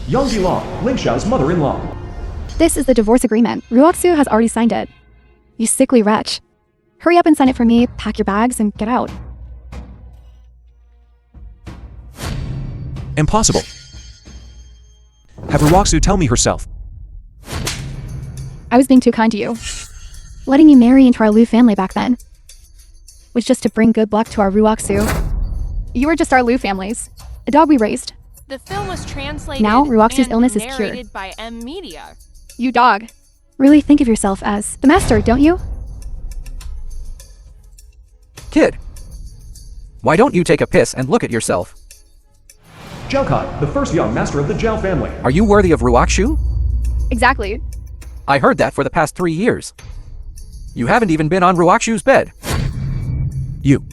Yang Dilong, Ling Xiao's mother-in-law. This is the divorce agreement. Ruoxu has already signed it. You sickly wretch. Hurry up and sign it for me, pack your bags, and get out. Impossible. Have Ruoxu tell me herself. I was being too kind to you. Letting you marry into our Liu family back then was just to bring good luck to our Ruoxu. You were just our Liu families, a dog we raised. The film was translated Now, Ruoxu's and illness is cured. narrated by M Media. You dog. Really think of yourself as the master, don't you? Kid, why don't you take a piss and look at yourself? Zhao Kai, the first young master of the Zhao family. Are you worthy of Ruoxu? Exactly. I heard that for the past 3 years. You haven't even been on Ruoxu's bed. You.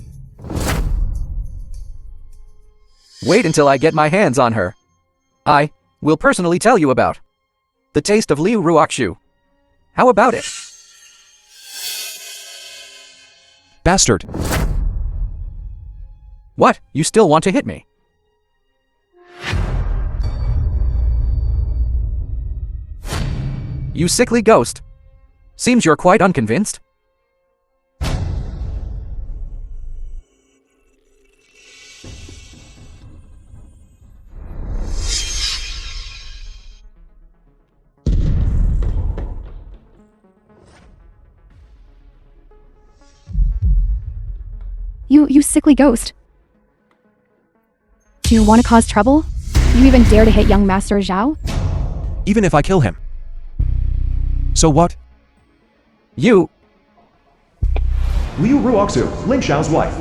Wait until I get my hands on her. I will personally tell you about the taste of Liu Ruoxu. How about it? Bastard. What? You still want to hit me? You sickly ghost. Seems you're quite unconvinced. You sickly ghost. Do you want to cause trouble? You even dare to hit young Master Zhao? Even if I kill him. So what? You. Liu Ruoxu, Ling Xiao's wife.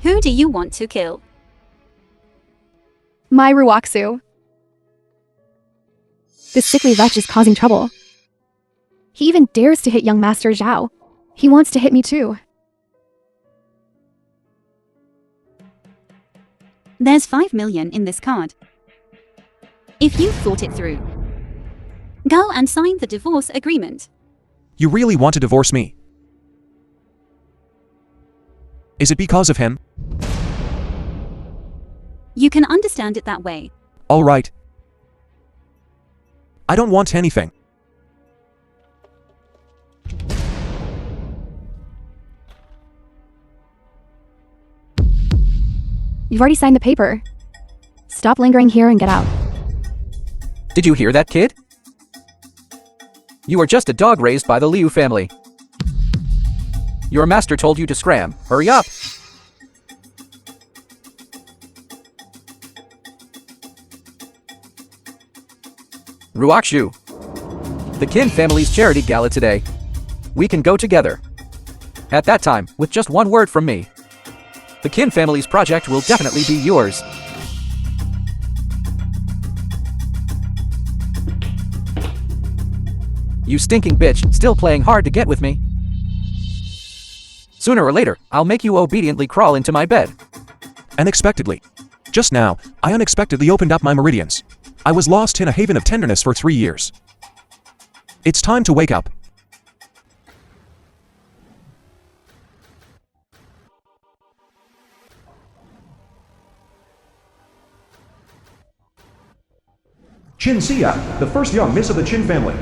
Who do you want to kill? My Ruoxu. This sickly wretch is causing trouble. He even dares to hit young Master Zhao. He wants to hit me too. There's 5 million in this card. If you thought it through, go and sign the divorce agreement. You really want to divorce me? Is it because of him? You can understand it that way. All right. I don't want anything. You've already signed the paper. Stop lingering here and get out. Did you hear that, kid? You are just a dog raised by the Liu family. Your master told you to scram. Hurry up! Ruoxu, the Qin family's charity gala today. We can go together. At that time, with just one word from me, the Qin family's project will definitely be yours. You stinking bitch, still playing hard to get with me? Sooner or later, I'll make you obediently crawl into my bed. Unexpectedly. Just now, I unexpectedly opened up my meridians. I was lost in a haven of tenderness for 3 years. It's time to wake up. Qin Xia, the first young miss of the Qin family.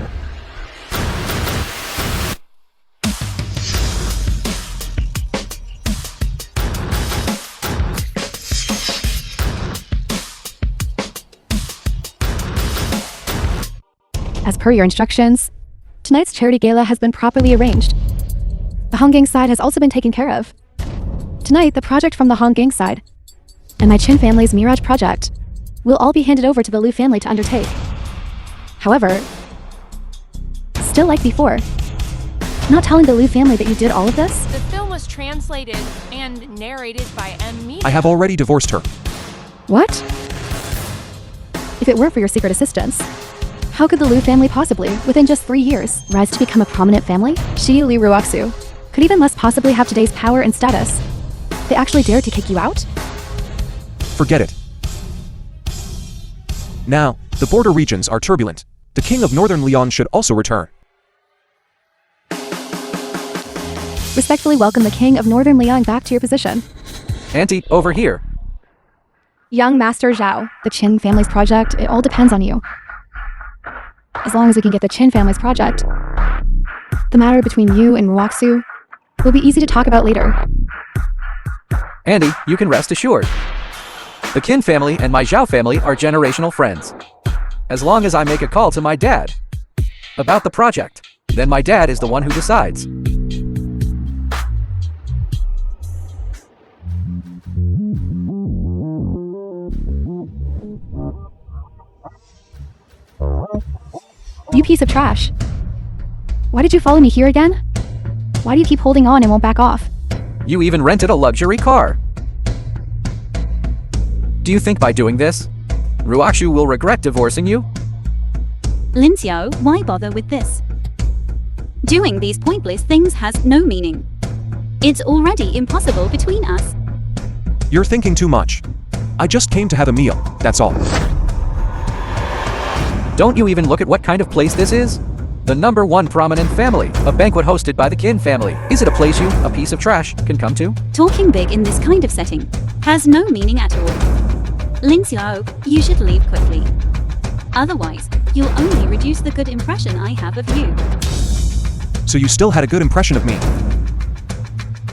As per your instructions, tonight's charity gala has been properly arranged. The Honggang side has also been taken care of. Tonight, the project from the Honggang side and my Qin family's Mirage project will all be handed over to the Liu family to undertake. However, still like before, not telling the Liu family that you did all of this? The film was translated and narrated by M Media. I have already divorced her. What? If it weren't for your secret assistance, how could the Liu family possibly, within just 3 years, rise to become a prominent family? She, Liu Ruoxu, could even less possibly have today's power and status. They actually dared to kick you out? Forget it. Now, the border regions are turbulent. The king of Northern Liang should also return. Respectfully welcome the king of Northern Liang back to your position. Auntie, over here. Young Master Zhao, the Qin family's project, it all depends on you. as long as we can get the Chin family's project. The matter between you and Ruaksu will be easy to talk about later. Andy, you can rest assured. The Kin family and my Zhao family are generational friends. As long as I make a call to my dad about the project, then my dad is the one who decides. You piece of trash. Why did you follow me here again? Why do you keep holding on and won't back off? You even rented a luxury car. Do you think by doing this, Ruakshu will regret divorcing you? Lin Xiao, why bother with this? Doing these pointless things has no meaning. It's already impossible between us. You're thinking too much. I just came to have a meal, that's all. Don't you even look at what kind of place this is? The #1 prominent family, a banquet hosted by the Kin family. Is it a place you, a piece of trash, can come to? Talking big in this kind of setting has no meaning at all. Lin Xiao, you should leave quickly. Otherwise, you'll only reduce the good impression I have of you. So you still had a good impression of me.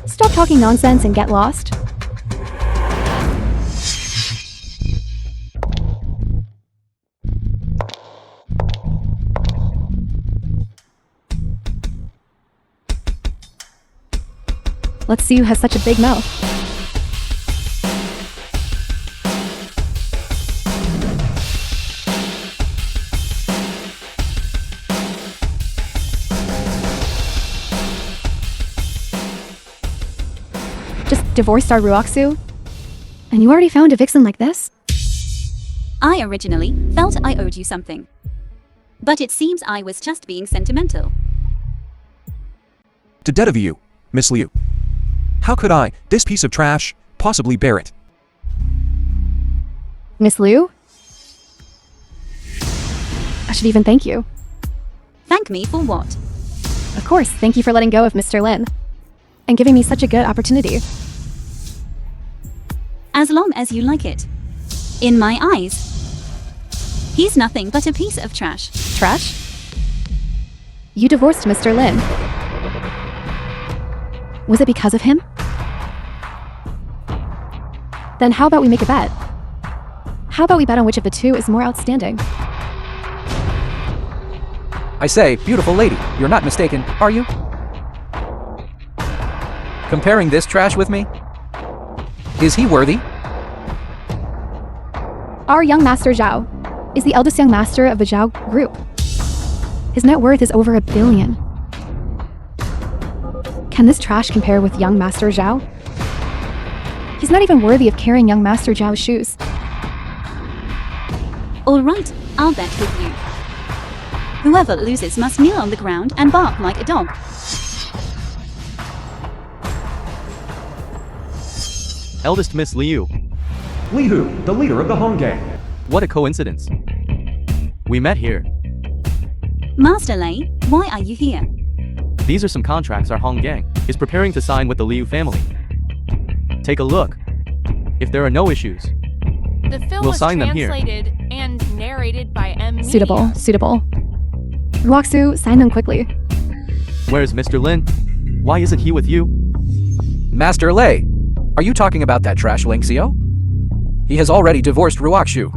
Stop talking nonsense and get lost. Let's see who has such a big mouth. Just divorced our Ruaksu? And you already found a vixen like this? I originally felt I owed you something. But it seems I was just being sentimental. To dead of you, Miss Liu. How could I, this piece of trash, possibly bear it? Miss Liu? I should even thank you. Thank me for what? Of course, thank you for letting go of Mr. Lin. And giving me such a good opportunity. As long as you like it. In my eyes, he's nothing but a piece of trash. Trash? You divorced Mr. Lin. Was it because of him? Then how about we make a bet? How about we bet on which of the two is more outstanding? I say, beautiful lady, you're not mistaken, are you? Comparing this trash with me? Is he worthy? Our young master Zhao is the eldest young master of the Zhao group. His net worth is over $1 billion. Can this trash compare with young master Zhao? He's not even worthy of carrying young master Zhao's shoes. All right, I'll bet with you. Whoever loses must kneel on the ground and bark like a dog. Eldest Miss Liu. Li Hu, the leader of the Hong Gang. What a coincidence. We met here. Master Lei, why are you here? These are some contracts our Hong Gang is preparing to sign with the Liu family. Take a look. If there are no issues, The film We'll was sign them here. translated and narrated by M. Media. Suitable. Ruaksu, sign them quickly. where's Mr. Lin? Why isn't he with you? Master Lei, are you talking about that trash Linxio? He has already divorced Ruakshu.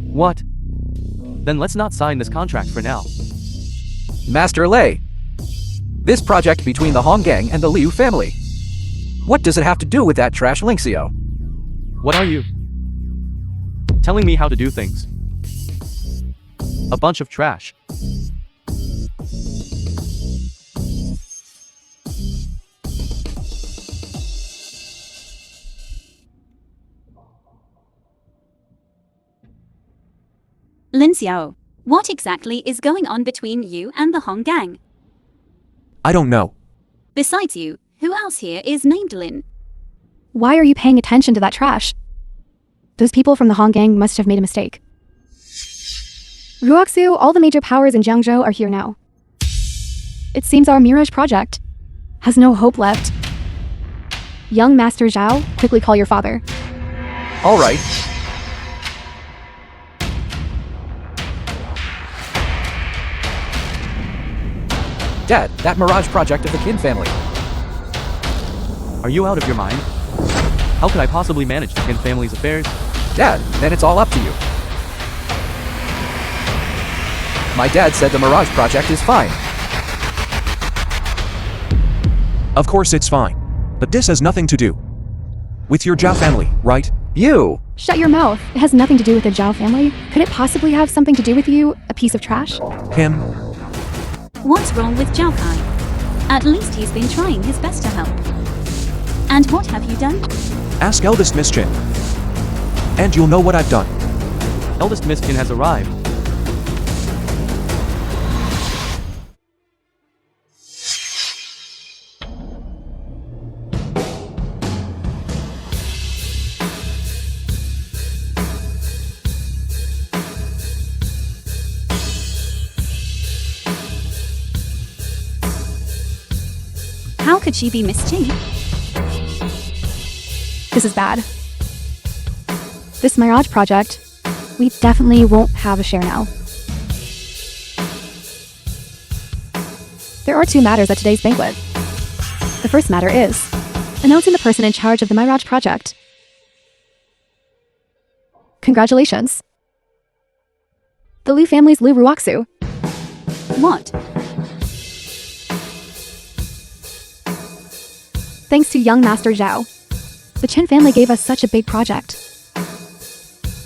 What? Then let's not sign this contract for now. Master Lei, this project between the Hong Gang and the Liu family. What does it have to do with that trash Linxio? What are you? Telling me how to do things. A bunch of trash. Lin Xiao, what exactly is going on between you and the Hong Gang? I don't know. Besides you, who else here is named Lin? Why are you paying attention to that trash? Those people from the Hong Gang must have made a mistake. Ruaksu, all the major powers in Jiangzhou are here now. It seems our Mirage project has no hope left. Young Master Zhao, quickly call your father. All right. Dad, that mirage project of the Kin family. Are you out of your mind? How could I possibly manage the Kin family's affairs? Dad, then it's all up to you. My dad said the mirage project is fine. Of course it's fine. But this has nothing to do with your Zhao family, right? You! Shut your mouth. It has nothing to do with the Zhao family. Could it possibly have something to do with you, a piece of trash? Him? What's wrong with Zhao Kai? At least he's been trying his best to help. And what have you done? Ask eldest Miss Chin. And you'll know what I've done. Eldest Miss Kin has arrived. How could she be Miss Chin? This is bad. This Mirage project, we definitely won't have a share now. There are two matters at today's banquet. The first matter is announcing the person in charge of the Mirage project. Congratulations. The Liu family's Liu Ruoxu. What? Thanks to young Master Zhao, the Chen family gave us such a big project.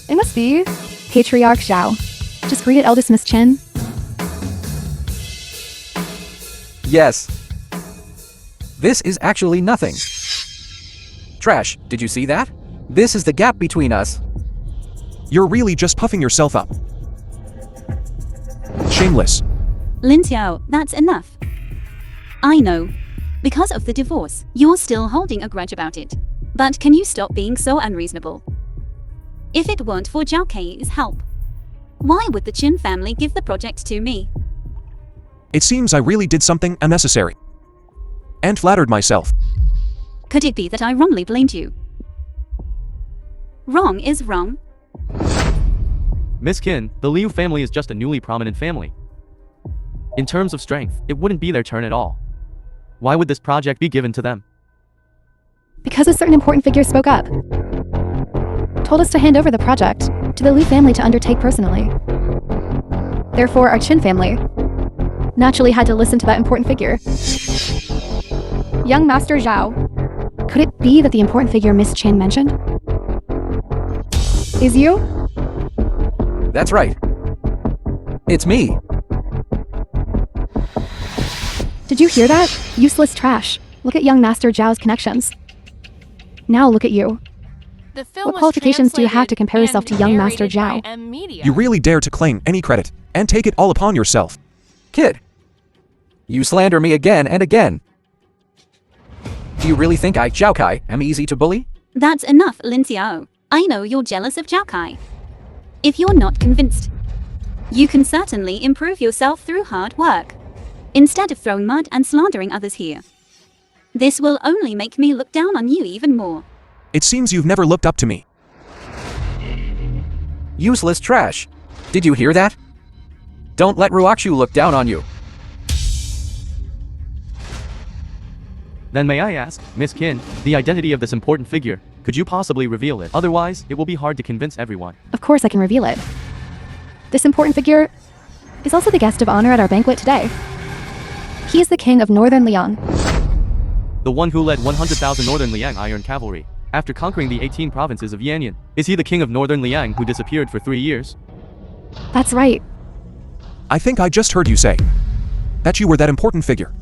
It must be Patriarch Zhao. Just greeted eldest Miss Chen. Yes. This is actually nothing. Trash, did you see that? This is the gap between us. You're really just puffing yourself up. Shameless. Lin Xiao, that's enough. I know. Because of the divorce, you're still holding a grudge about it. But can you stop being so unreasonable? If it weren't for Zhao Kai's help, why would the Qin family give the project to me? It seems I really did something unnecessary. And flattered myself. Could it be that I wrongly blamed you? Wrong is wrong. Miss Kin, the Liu family is just a newly prominent family. In terms of strength, it wouldn't be their turn at all. Why would this project be given to them? Because a certain important figure spoke up. Told us to hand over the project to the Liu family to undertake personally. Therefore, our Qin family naturally had to listen to that important figure. Young Master Zhao. Could it be that the important figure Miss Chen mentioned is you? That's right. It's me. Did you hear that? Useless trash. Look at young Master Zhao's connections. Now look at you. The film What was qualifications do you have to compare yourself translated to young and Master narrated by Zhao? M Media. You really dare to claim any credit and take it all upon yourself. Kid. You slander me again and again. Do you really think I, Zhao Kai, am easy to bully? That's enough, Lin Xiao. I know you're jealous of Zhao Kai. If you're not convinced, you can certainly improve yourself through hard work, instead of throwing mud and slandering others here. This will only make me look down on you even more. It seems you've never looked up to me. Useless trash. Did you hear that? Don't let Ruoxu look down on you. Then may I ask, Miss Kin, the identity of this important figure, could you possibly reveal it? Otherwise, it will be hard to convince everyone. Of course I can reveal it. This important figure is also the guest of honor at our banquet today. He is the king of Northern Liang. The one who led 100,000 Northern Liang Iron Cavalry, after conquering the 18 provinces of Yanyan. Is he the king of Northern Liang who disappeared for 3 years? That's right. I think I just heard you say that you were that important figure.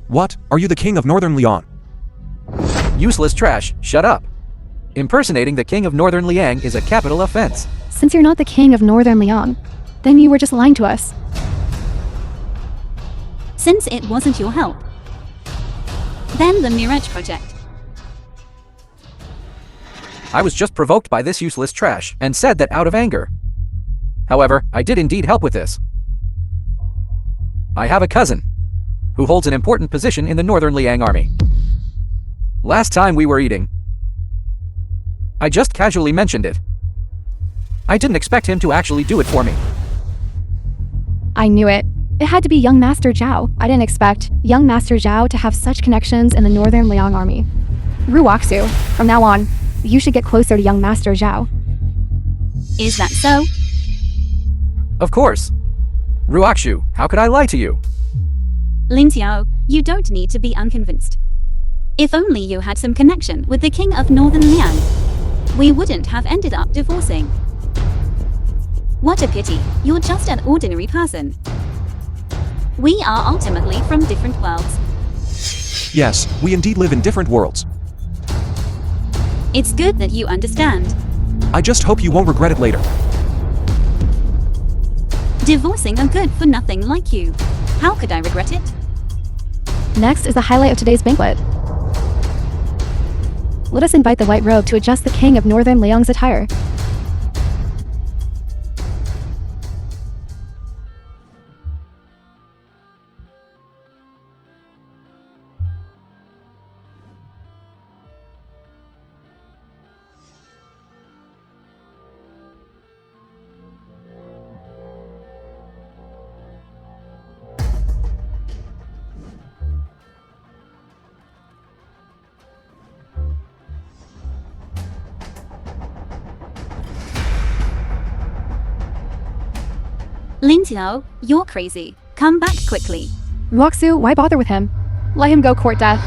What? Are you the king of Northern Liang? Useless trash, shut up. Impersonating the king of Northern Liang is a capital offense. Since you're not the king of Northern Liang, then you were just lying to us. Since it wasn't your help, then the Mirage project. I was just provoked by this useless trash and said that out of anger. However, I did indeed help with this. I have a cousin who holds an important position in the Northern Liang army. Last time we were eating, I just casually mentioned it. I didn't expect him to actually do it for me. I knew it. It had to be young Master Zhao. I didn't expect young Master Zhao to have such connections in the Northern Liang army. Ruaksu, from now on, you should get closer to young Master Zhao. Is that so? Of course. Ruakshu, how could I lie to you? Lin Xiao, you don't need to be unconvinced. If only you had some connection with the king of Northern Liang, we wouldn't have ended up divorcing. What a pity, you're just an ordinary person. We are ultimately from different worlds. Yes, we indeed live in different worlds. It's good that you understand. I just hope you won't regret it later. Divorcing a good for nothing like you. How could I regret it? Next is the highlight of today's banquet. Let us invite the white robe to adjust the king of Northern Liang's attire. Lin Xiao, you're crazy. Come back quickly. Ruaksu, why bother with him? Let him go court death.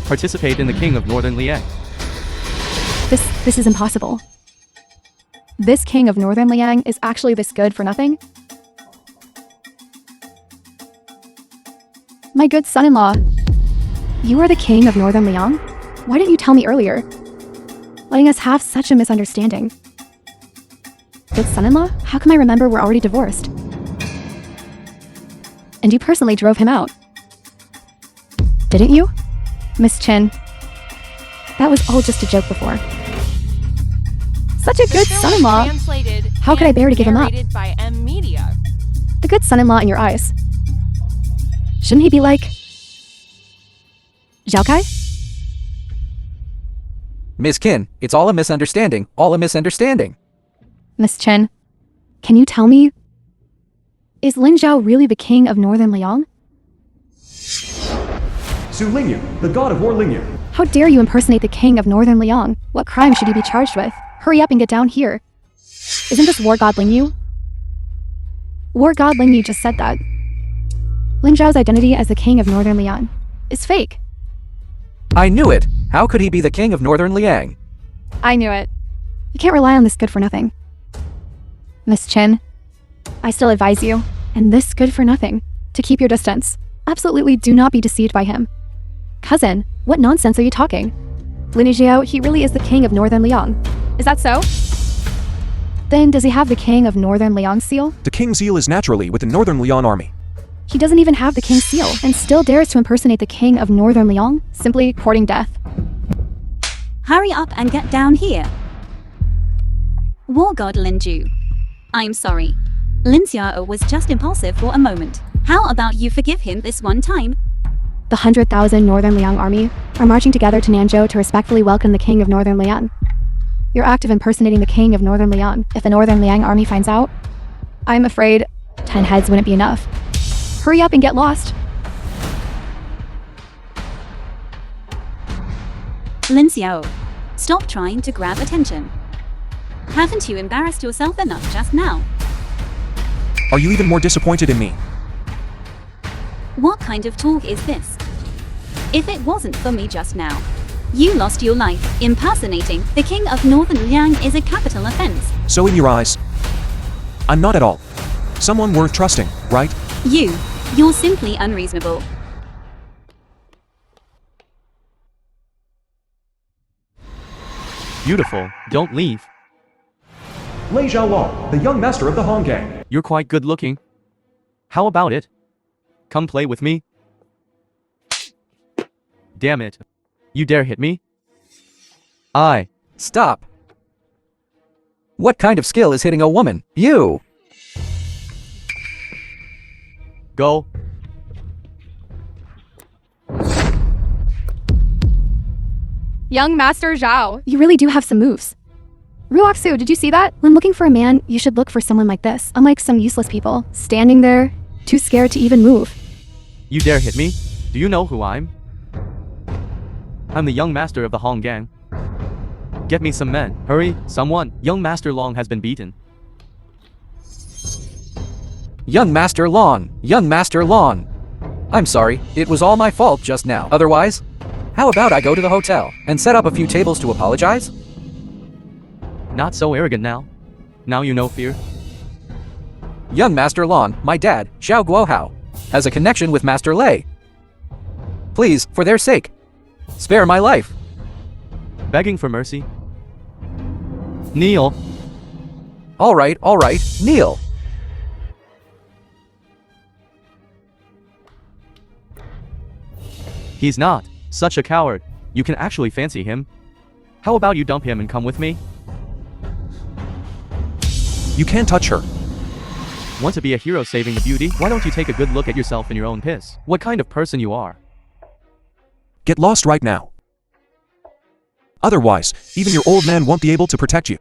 Participate in the king of Northern Liang. This is impossible. This king of Northern Liang is actually this good for nothing? My good son-in-law, you are the king of Northern Liang? Why didn't you tell me earlier? Letting us have such a misunderstanding. Good son-in-law? How come I remember we're already divorced? And you personally drove him out. Didn't you? Miss Chen. That was all just a joke before. Such a good son-in-law. How could I bear to give him up? By M Media. The good son-in-law in your eyes. Shouldn't he be like Zhao Kai? Ms. Qin, it's all a misunderstanding, all a misunderstanding. Miss Chen, can you tell me, is Lin Zhao really the king of Northern Liang? Su Lingyu, the god of war Lingyu. How dare you impersonate the king of Northern Liang? What crime should you be charged with? Hurry up and get down here. Isn't this war god Lingyu? War god Lingyu just said that. Lin Zhao's identity as the king of Northern Liang is fake. I knew it! How could he be the king of Northern Liang? I knew it. You can't rely on this good for nothing. Miss Chen, I still advise you, and this good for nothing, to keep your distance. Absolutely do not be deceived by him. Cousin, what nonsense are you talking? Lin Zhao, he really is the king of Northern Liang. Is that so? Then does he have the king of Northern Liang seal? The king's seal is naturally with the Northern Liang army. He doesn't even have the king's seal, and still dares to impersonate the king of Northern Liang, simply courting death. Hurry up and get down here. War God Lin Zhu. I'm sorry. Lin Xiao was just impulsive for a moment. How about you forgive him this one time? The 100,000 Northern Liang army are marching together to Nanzhou to respectfully welcome the king of Northern Liang. Your act of impersonating the king of Northern Liang, if the Northern Liang army finds out, I'm afraid 10 heads wouldn't be enough. Hurry up and get lost. Lin Xiao, stop trying to grab attention. Haven't you embarrassed yourself enough just now? Are you even more disappointed in me? What kind of talk is this? If it wasn't for me just now, you lost your life. Impersonating the king of Northern Liang is a capital offense. So in your eyes, I'm not at all. Someone worth trusting, right? You're simply unreasonable. Beautiful, don't leave. Lei Xiaolong, the young master of the Hong Gang. You're quite good looking. How about it? Come play with me. Damn it. You dare hit me? Stop. What kind of skill is hitting a woman? You! Go. Young Master Zhao, you really do have some moves. Ruoxu, did you see that? When looking for a man, you should look for someone like this, unlike some useless people, standing there, too scared to even move. You dare hit me? Do you know who I'm? I'm the young master of the Hong Gang. Get me some men. Hurry, someone. Young Master Long has been beaten. Young Master Long! Young Master Long! I'm sorry, it was all my fault just now. Otherwise, how about I go to the hotel and set up a few tables to apologize? Not so arrogant now. Now you know fear. Young Master Long, my dad, Xiao Guohao, has a connection with Master Lei. Please, for their sake, spare my life. Begging for mercy. Kneel. Alright, kneel. He's not such a coward. You can actually fancy him. How about you dump him and come with me? You can't touch her. Want to be a hero saving the beauty? Why don't you take a good look at yourself in your own piss? What kind of person you are? Get lost right now. Otherwise, even your old man won't be able to protect you.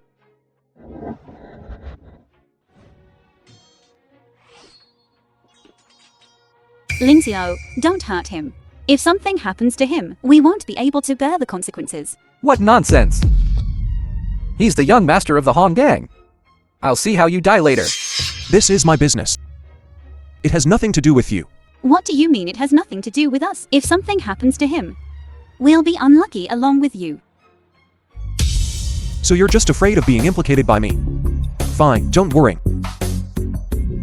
Lin Xiao, don't hurt him. If something happens to him, we won't be able to bear the consequences. What nonsense! He's the young master of the Hong Gang. I'll see how you die later. This is my business. It has nothing to do with you. What do you mean it has nothing to do with us? If something happens to him, we'll be unlucky along with you. So you're just afraid of being implicated by me. Fine, don't worry.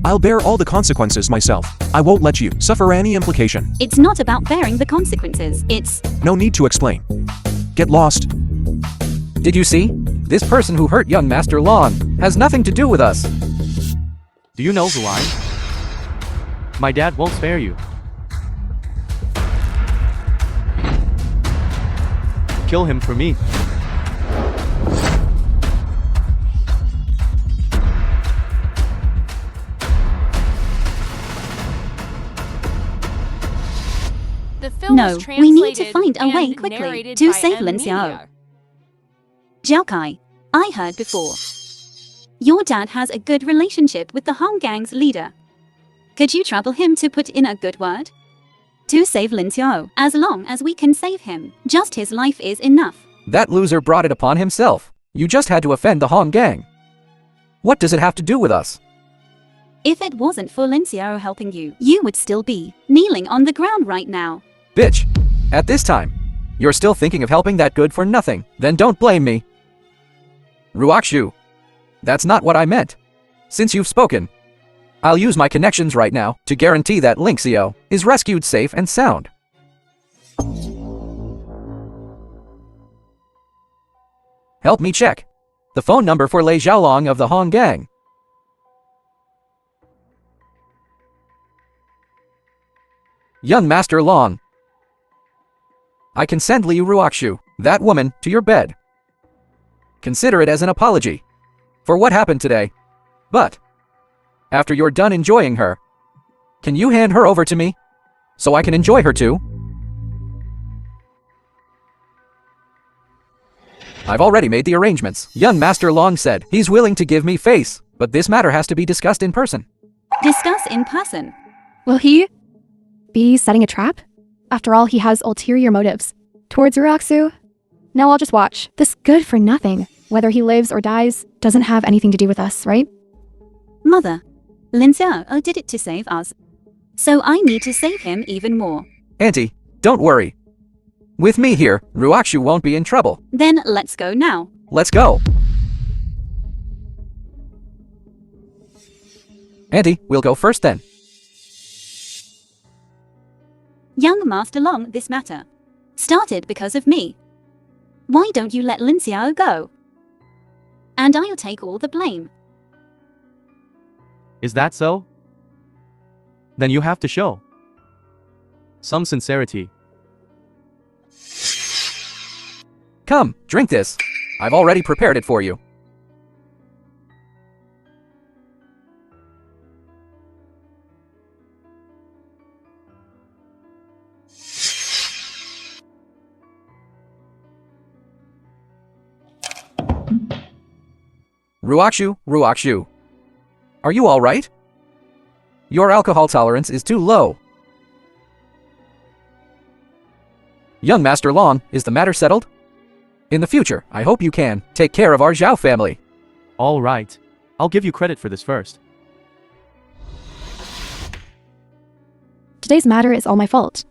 I'll bear all the consequences myself. I won't let you suffer any implication. It's not about bearing the consequences, it's... No need to explain. Get lost. Did you see? This person who hurt young Master Long has nothing to do with us. Do you know who I'm? My dad won't spare you. Kill him for me. The film No, was we need to translated find a way and quickly narrated to by save M. Lin Xiao. Media. Zhao Kai, I heard before. Your dad has a good relationship with the Hong Gang's leader. Could you trouble him to put in a good word? To save Lin Xiao, as long as we can save him, just his life is enough. That loser brought it upon himself. You just had to offend the Hong Gang. What does it have to do with us? If it wasn't for Lin Xiao helping you, you would still be kneeling on the ground right now. Bitch! At this time, you're still thinking of helping that good for nothing. Then don't blame me. Ruoxu. That's not what I meant. Since you've spoken, I'll use my connections right now to guarantee that Lin Xiao is rescued safe and sound. Help me check the phone number for Lei Xiaolong of the Hong Gang. Young Master Long. I can send Liu Ruoxu, that woman, to your bed. Consider it as an apology for what happened today. But after you're done enjoying her, can you hand her over to me so I can enjoy her too? I've already made the arrangements. Young Master Long said he's willing to give me face, but this matter has to be discussed in person. Discuss in person. Will he be setting a trap? After all, he has ulterior motives towards Ruoxu. Now I'll just watch. This good for nothing, whether he lives or dies, doesn't have anything to do with us, right? Mother, Lin Xiao did it to save us. So I need to save him even more. Auntie, don't worry. With me here, Ruoxu won't be in trouble. Then let's go now. Let's go. Auntie, we'll go first then. Young Master Long, this matter started because of me. Why don't you let Lin Xiao go? And I'll take all the blame. Is that so? Then you have to show some sincerity. Come, drink this. I've already prepared it for you. Ruakshu. Are you alright? Your alcohol tolerance is too low. Young Master Long, is the matter settled? In the future, I hope you can take care of our Zhao family. All right. I'll give you credit for this first. Today's matter is all my fault.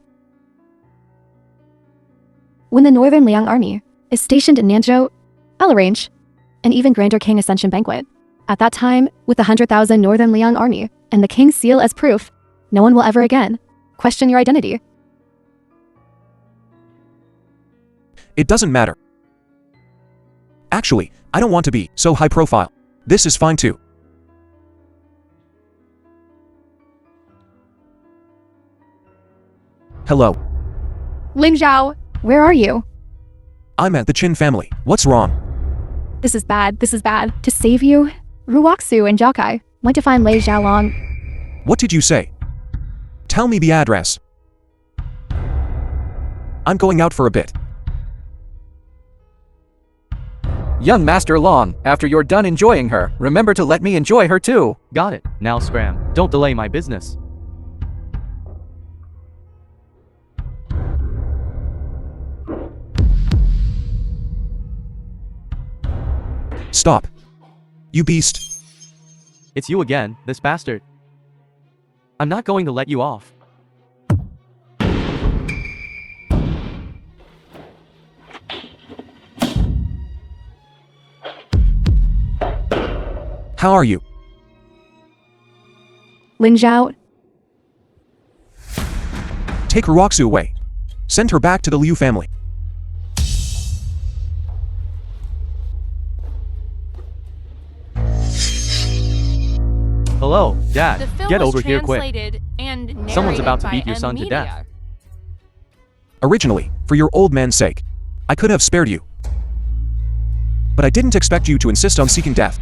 When the Northern Liang army is stationed in Nanzhou, I'll arrange an even grander King Ascension banquet. At that time, with the 100,000 Northern Liang army and the King's seal as proof, no one will ever again question your identity. It doesn't matter. Actually, I don't want to be so high profile. This is fine too. Hello. Lin Zhao, where are you? I'm at the Qin family. What's wrong? This is bad. To save you, Ruoxu and Jiakai went to find Lei Xiaolong. What did you say? Tell me the address. I'm going out for a bit. Young Master Long, after you're done enjoying her, remember to let me enjoy her too. Got it. Now scram. Don't delay my business. Stop. You beast. It's you again, this bastard. I'm not going to let you off. How are you? Lin Zhao, Take Ruoxu away. Send her back to the Liu family. Hello, Dad. The film Get was over here quick. translated and Someone's narrated about to by beat your N son to Media. death. Originally, for your old man's sake, I could have spared you. But I didn't expect you to insist on seeking death.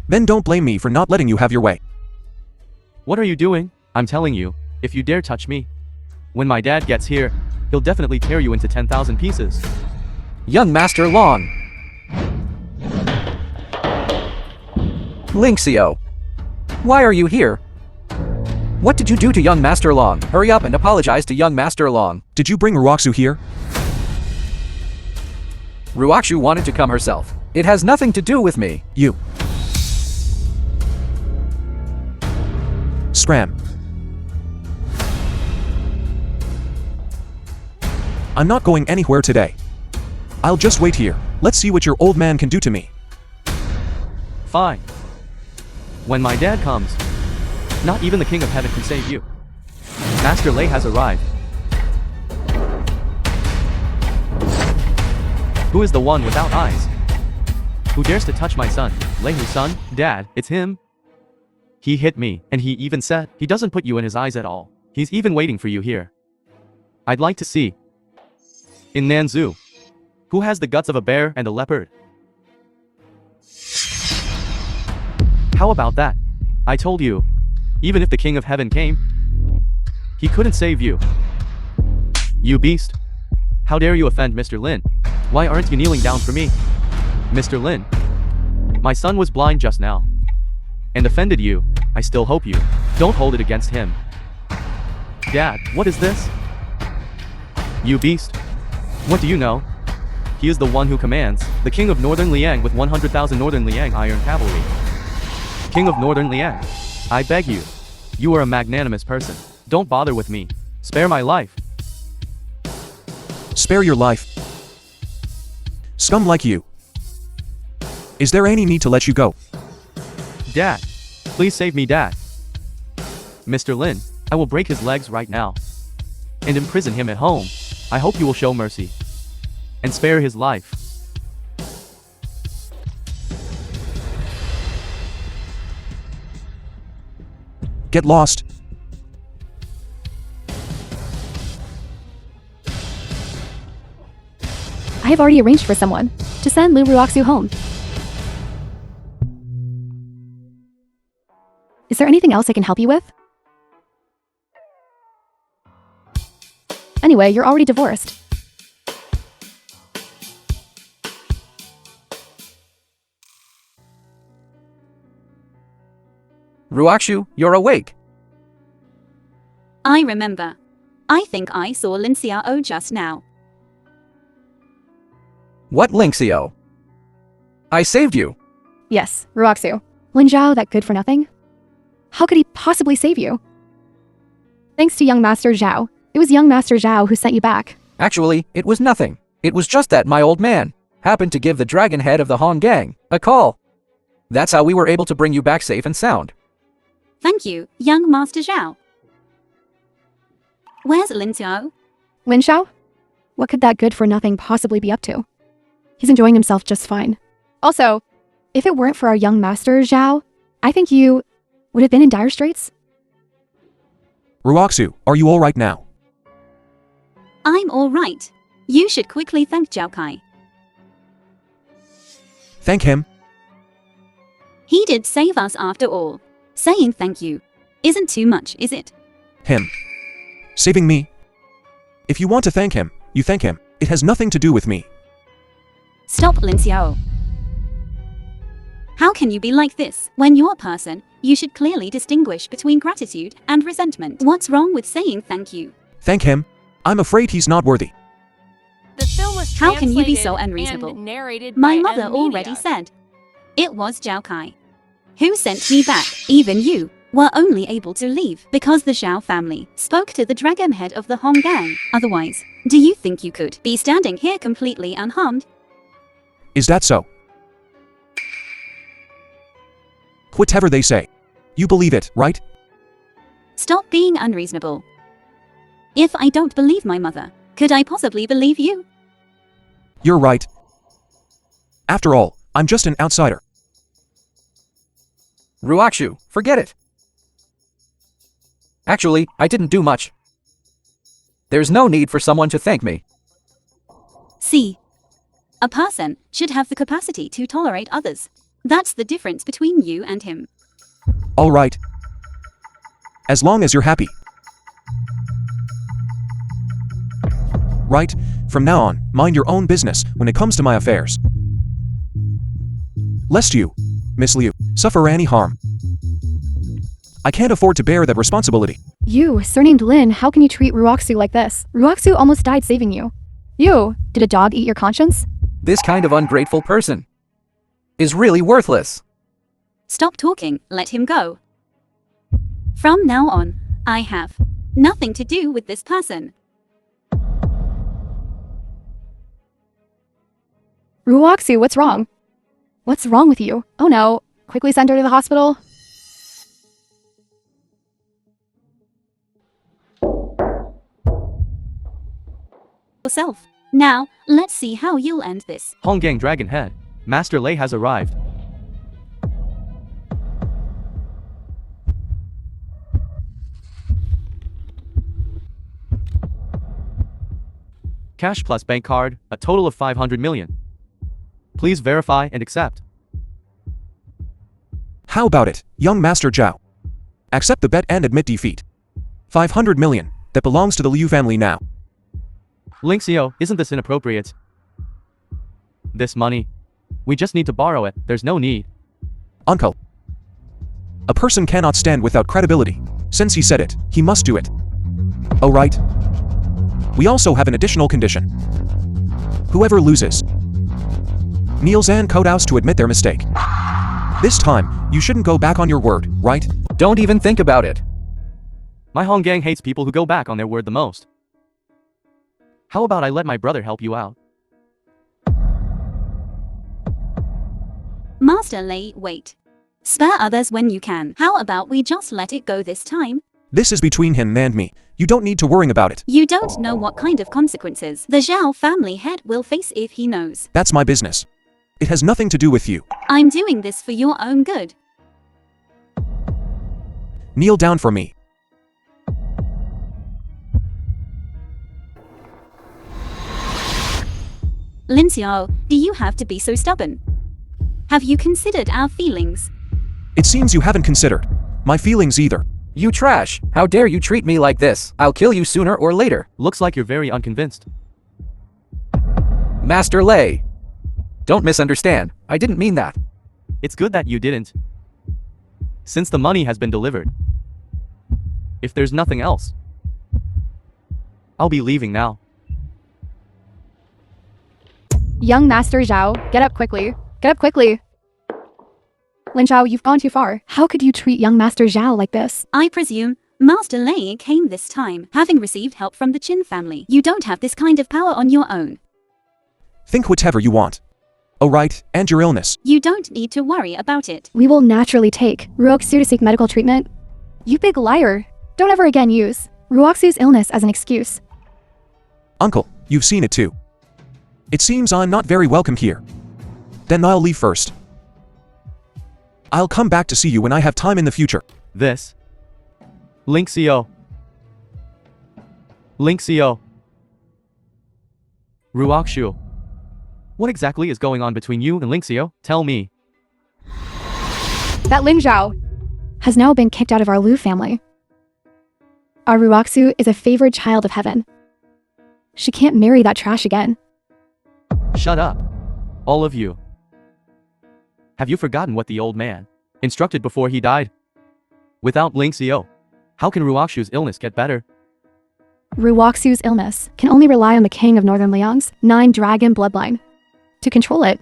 Then don't blame me for not letting you have your way. What are you doing? I'm telling you, if you dare touch me. When my dad gets here, he'll definitely tear you into 10,000 pieces. Young Master Long. Linksio. Why are you here? What did you do to young Master Long? Hurry up and apologize to young Master Long. Did you bring Ruoxu here? Ruakshu wanted to come herself. It has nothing to do with me. You. Scram. I'm not going anywhere today. I'll just wait here. Let's see what your old man can do to me. Fine. When my dad comes, not even the King of Heaven can save you. Master Lei has arrived. Who is the one without eyes? Who dares to touch my son? Leihu's son? Dad, it's him. He hit me, and he even said he doesn't put you in his eyes at all. He's even waiting for you here. I'd like to see. In Nanzhou, who has the guts of a bear and a leopard? How about that? I told you, even if the King of Heaven came, he couldn't save you. You beast. How dare you offend Mr. Lin? Why aren't you kneeling down for me? Mr. Lin, my son was blind just now and offended you. I still hope you don't hold it against him. Dad, what is this? You beast. What do you know? He is the one who commands, the King of Northern Liang with 100,000 Northern Liang iron cavalry. King of Northern Liang, I beg you. You are a magnanimous person. Don't bother with me. Spare my life. Spare your life. Scum like you. Is there any need to let you go? Dad, Please save me, Dad. Mr. Lin, I will break his legs right now and imprison him at home. I hope you will show mercy and spare his life. Get lost. I have already arranged for someone to send Lu Ruoxu home. Is there anything else I can help you with? Anyway, you're already divorced. Ruoxu, you're awake. I remember. I think I saw Lin Xiao just now. What, Linxio? I saved you. Yes, Ruoxu. Lin Zhao, that good for nothing? How could he possibly save you? Thanks to young Master Zhao. It was young Master Zhao who sent you back. Actually, it was nothing. It was just that my old man happened to give the dragon head of the Han gang a call. That's how we were able to bring you back safe and sound. Thank you, young Master Zhao. Where's Lin Xiao? Lin Zhao? What could that good for nothing possibly be up to? He's enjoying himself just fine. Also, if it weren't for our young Master Zhao, I think you would have been in dire straits. Ruoxu, are you all right now? I'm all right. You should quickly thank Zhao Kai. Thank him. He did save us after all. Saying thank you isn't too much, is it? Him. Saving me. If you want to thank him, you thank him. It has nothing to do with me. Stop, Lin Xiao. How can you be like this? When you're a person, you should clearly distinguish between gratitude and resentment. What's wrong with saying thank you? Thank him. I'm afraid he's not worthy. The film was How can you be translated so unreasonable? and narrated My by mother M already Media. said. It was Zhao Kai who sent me back. Even you were only able to leave because the Zhao family spoke to the dragon head of the Hong gang. Otherwise, do you think you could be standing here completely unharmed? Is that so? Whatever they say. You believe it, right? Stop being unreasonable. If I don't believe my mother, could I possibly believe you? You're right. After all, I'm just an outsider. Ruoxu, forget it. Actually, I didn't do much. There's no need for someone to thank me. See, a person should have the capacity to tolerate others. That's the difference between you and him. All right. As long as you're happy. Right? From now on, mind your own business when it comes to my affairs. Lest you, Miss Liu, suffer any harm. I can't afford to bear that responsibility. You, surnamed Lin, how can you treat Ruoxu like this? Ruoxu almost died saving you. You, did a dog eat your conscience? This kind of ungrateful person is really worthless. Stop talking, let him go. From now on, I have nothing to do with this person. Ruoxu, what's wrong? What's wrong with you? Oh no, quickly send her to the hospital. Yourself. Now, let's see how you'll end this. Hong gang dragon head. Master Lei has arrived. Cash plus bank card, a total of 500 million. Please verify and accept. How about it, young Master Zhao? Accept the bet and admit defeat. 500 million, that belongs to the Liu family now. Linxio, isn't this inappropriate? This money. We just need to borrow it, there's no need. Uncle. A person cannot stand without credibility. Since he said it, he must do it. Oh right. We also have an additional condition. Whoever loses kneels and kowtows to admit their mistake. This time, you shouldn't go back on your word, right? Don't even think about it. My Hong gang hates people who go back on their word the most. How about I let my brother help you out? Master Lei, wait. Spare others when you can. How about we just let it go this time? This is between him and me. You don't need to worry about it. You don't know what kind of consequences the Zhao family head will face if he knows. That's my business. It has nothing to do with you. I'm doing this for your own good. Kneel down for me. Lin Xiao, do you have to be so stubborn? Have you considered our feelings? It seems you haven't considered my feelings either. You trash! How dare you treat me like this? I'll kill you sooner or later. Looks like you're very unconvinced. Master Lei. Don't misunderstand. I didn't mean that. It's good that you didn't. Since the money has been delivered. If there's nothing else, I'll be leaving now. Young Master Zhao, get up quickly. Get up quickly. Lin Zhao, you've gone too far. How could you treat young Master Zhao like this? I presume Master Lei came this time, having received help from the Qin family. You don't have this kind of power on your own. Think whatever you want. Oh right, and your illness. You don't need to worry about it. We will naturally take Ruoxu to seek medical treatment. You big liar. Don't ever again use Ruoxu's illness as an excuse. Uncle, you've seen it too. It seems I'm not very welcome here. Then I'll leave first. I'll come back to see you when I have time in the future. This. Lin Xiao. Lin Xiao. Ruoxu. What exactly is going on between you and Lin Xiao? Tell me. That Lin Zhao has now been kicked out of our Lu family. Our Ruoxu is a favored child of heaven. She can't marry that trash again. Shut up. All of you. Have you forgotten what the old man instructed before he died? Without Lin Xiao, how can Ruoxu's illness get better? Ruoxu's illness can only rely on the king of Northern Liang's 9-dragon bloodline to control it.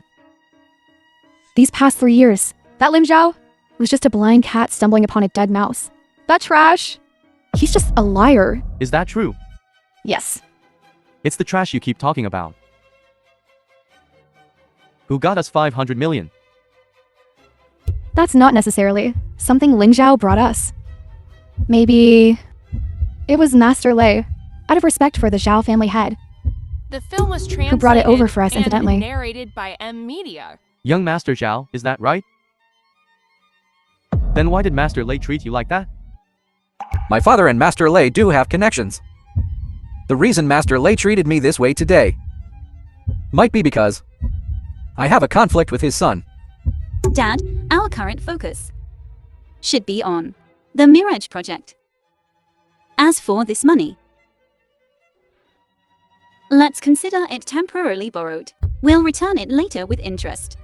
These past 3 years, that Lin Zhao was just a blind cat stumbling upon a dead mouse. That trash, he's just a liar. Is that true? Yes. It's the trash you keep talking about. Who got us 500 million? That's not necessarily something Lin Zhao brought us. Maybe it was Master Lei, out of respect for the Zhao family head. The film was translated Who brought it over for us, and incidentally. narrated by M Media. Young Master Zhao, is that right? Then why did Master Lei treat you like that? My father and Master Lei do have connections. The reason Master Lei treated me this way today might be because I have a conflict with his son. Dad, our current focus should be on the Mirage project. As for this money, let's consider it temporarily borrowed. We'll return it later with interest.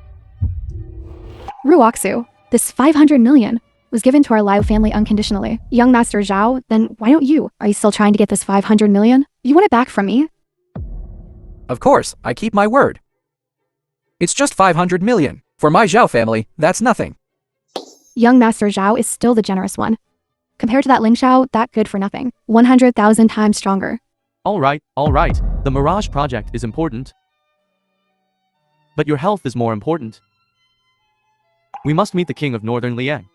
Ruoxu, this 500 million was given to our Liu family unconditionally. Young Master Zhao, then why don't you? Are you still trying to get this 500 million? You want it back from me? Of course, I keep my word. It's just 500 million. For my Zhao family, that's nothing. Young Master Zhao is still the generous one. Compared to that Lin Zhao, that good for nothing. 100,000 times stronger. Alright. The Mirage project is important. But your health is more important. We must meet the king of Northern Liang.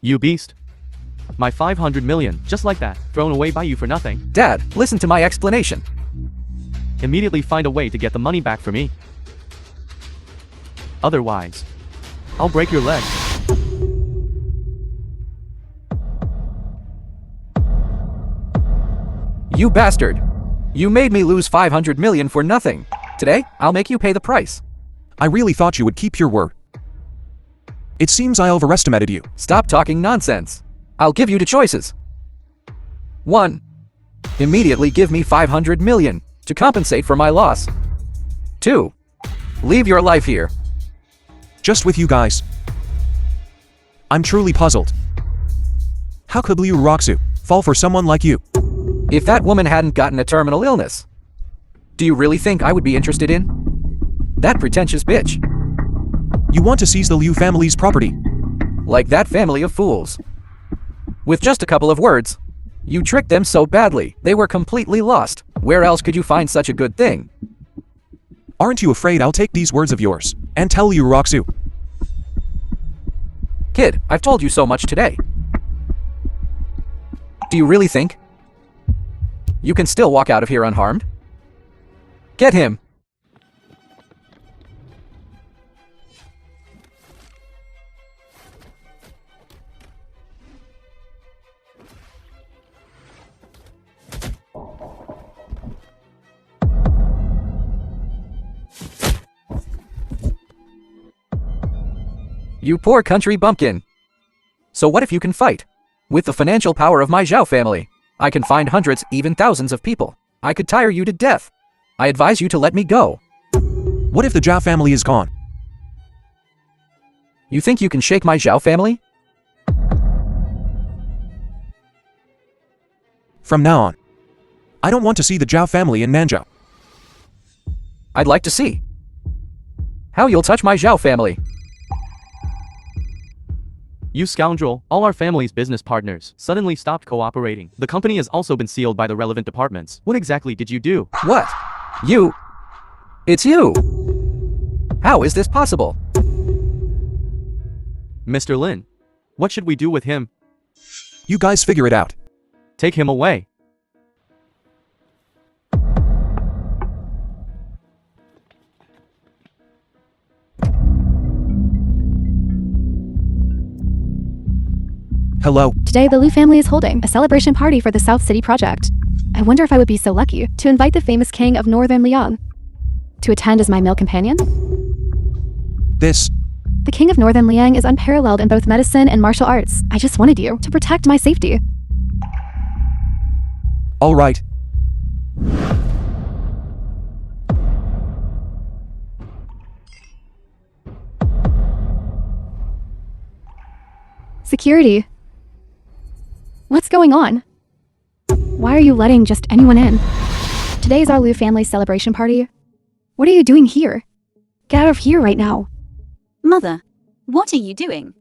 You beast. My 500 million, just like that, thrown away by you for nothing. Dad, listen to my explanation. Immediately find a way to get the money back for me. Otherwise, I'll break your leg. You bastard. You made me lose 500 million for nothing. Today, I'll make you pay the price. I really thought you would keep your word. It seems I overestimated you. Stop talking nonsense. I'll give you two choices. 1. Immediately give me 500 million to compensate for my loss. 2. Leave your life here. Just with you guys. I'm truly puzzled. How could Liu Ruoxu fall for someone like you? If that woman hadn't gotten a terminal illness, do you really think I would be interested in that pretentious bitch? You want to seize the Liu family's property? Like that family of fools. With just a couple of words, you tricked them so badly, they were completely lost. Where else could you find such a good thing? Aren't you afraid I'll take these words of yours And tell you, Roxu. Kid, I've told you so much today. Do you really think you can still walk out of here unharmed? Get him! You poor country bumpkin. So what if you can fight? With the financial power of my Zhao family, I can find hundreds, even thousands of people. I could tire you to death. I advise you to let me go. What if the Zhao family is gone? You think you can shake my Zhao family? From now on, I don't want to see the Zhao family in Nanzhou. I'd like to see how you'll touch my Zhao family. You scoundrel, all our family's business partners suddenly stopped cooperating. The company has also been sealed by the relevant departments. What exactly did you do? What? You? It's you! How is this possible? Mr. Lin, what should we do with him? You guys figure it out. Take him away. Hello. Today, the Liu family is holding a celebration party for the South City project. I wonder if I would be so lucky to invite the famous king of Northern Liang to attend as my male companion. The king of Northern Liang is unparalleled in both medicine and martial arts. I just wanted you to protect my safety. All right. Security. What's going on? Why are you letting just anyone in? Today is our Liu family celebration party. What are you doing here? Get out of here right now. Mother, what are you doing?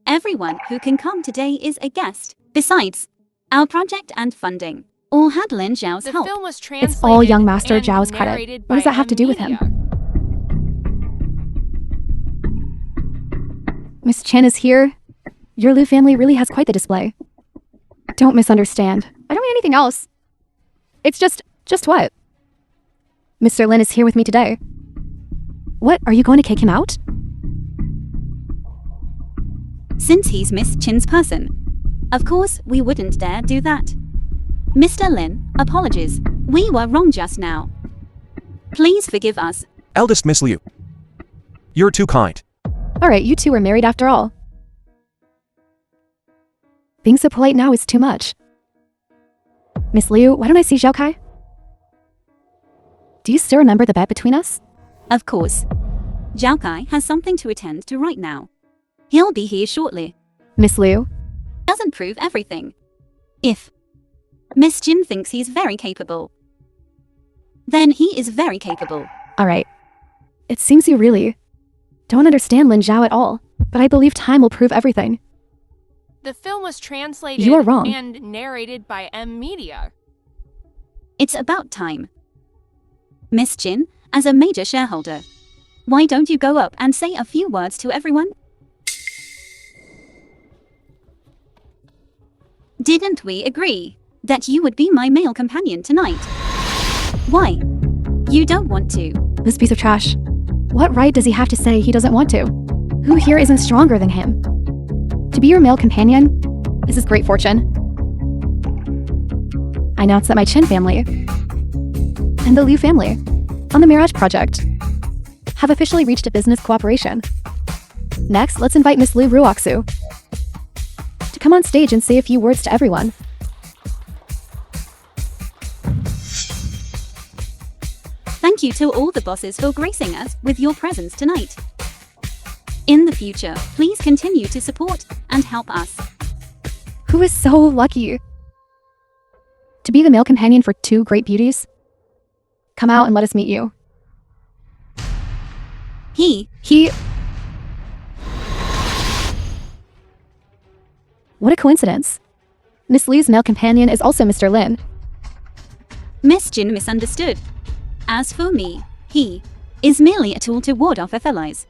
Everyone who can come today is a guest. Besides, our project and funding all had Lin Zhao's The help. film was translated It's all young Master and Zhao's credit. narrated What does by that have to do with him? media. Miss Chen is here. Your Liu family really has quite the display. Don't misunderstand. I don't mean anything else. It's just what? Mr. Lin is here with me today. What, are you going to kick him out? Since he's Miss Chin's person, of course we wouldn't dare do that. Mr. Lin, apologies. We were wrong just now. Please forgive us. Eldest Miss Liu. You're too kind. Alright, you two were married after all. Being so polite now is too much. Miss Liu, why don't I see Zhao Kai? Do you still remember the bet between us? Of course. Zhao Kai has something to attend to right now. He'll be here shortly. Miss Liu? Doesn't prove everything. If Miss Jin thinks he's very capable, then he is very capable. Alright. It seems you really don't understand Lin Zhao at all, but I believe time will prove everything. The film was translated You are wrong. and narrated by Media. It's about time. Miss Jin, as a major shareholder, why don't you go up and say a few words to everyone? Didn't we agree that you would be my male companion tonight? Why? You don't want to. This piece of trash. What right does he have to say he doesn't want to? Who here isn't stronger than him? To be your male companion? This is great fortune. I announced that my Chen family and the Liu family on the Mirage project have officially reached a business cooperation. Next, let's invite Miss Liu Ruoxu to come on stage and say a few words to everyone. Thank you to all the bosses for gracing us with your presence tonight. In the future, please continue to support and help us. Who is so lucky to be the male companion for two great beauties? Come out and let us meet you. He. What a coincidence. Miss Li's male companion is also Mr. Lin. Miss Jin misunderstood. As for me, he is merely a tool to ward off her allies.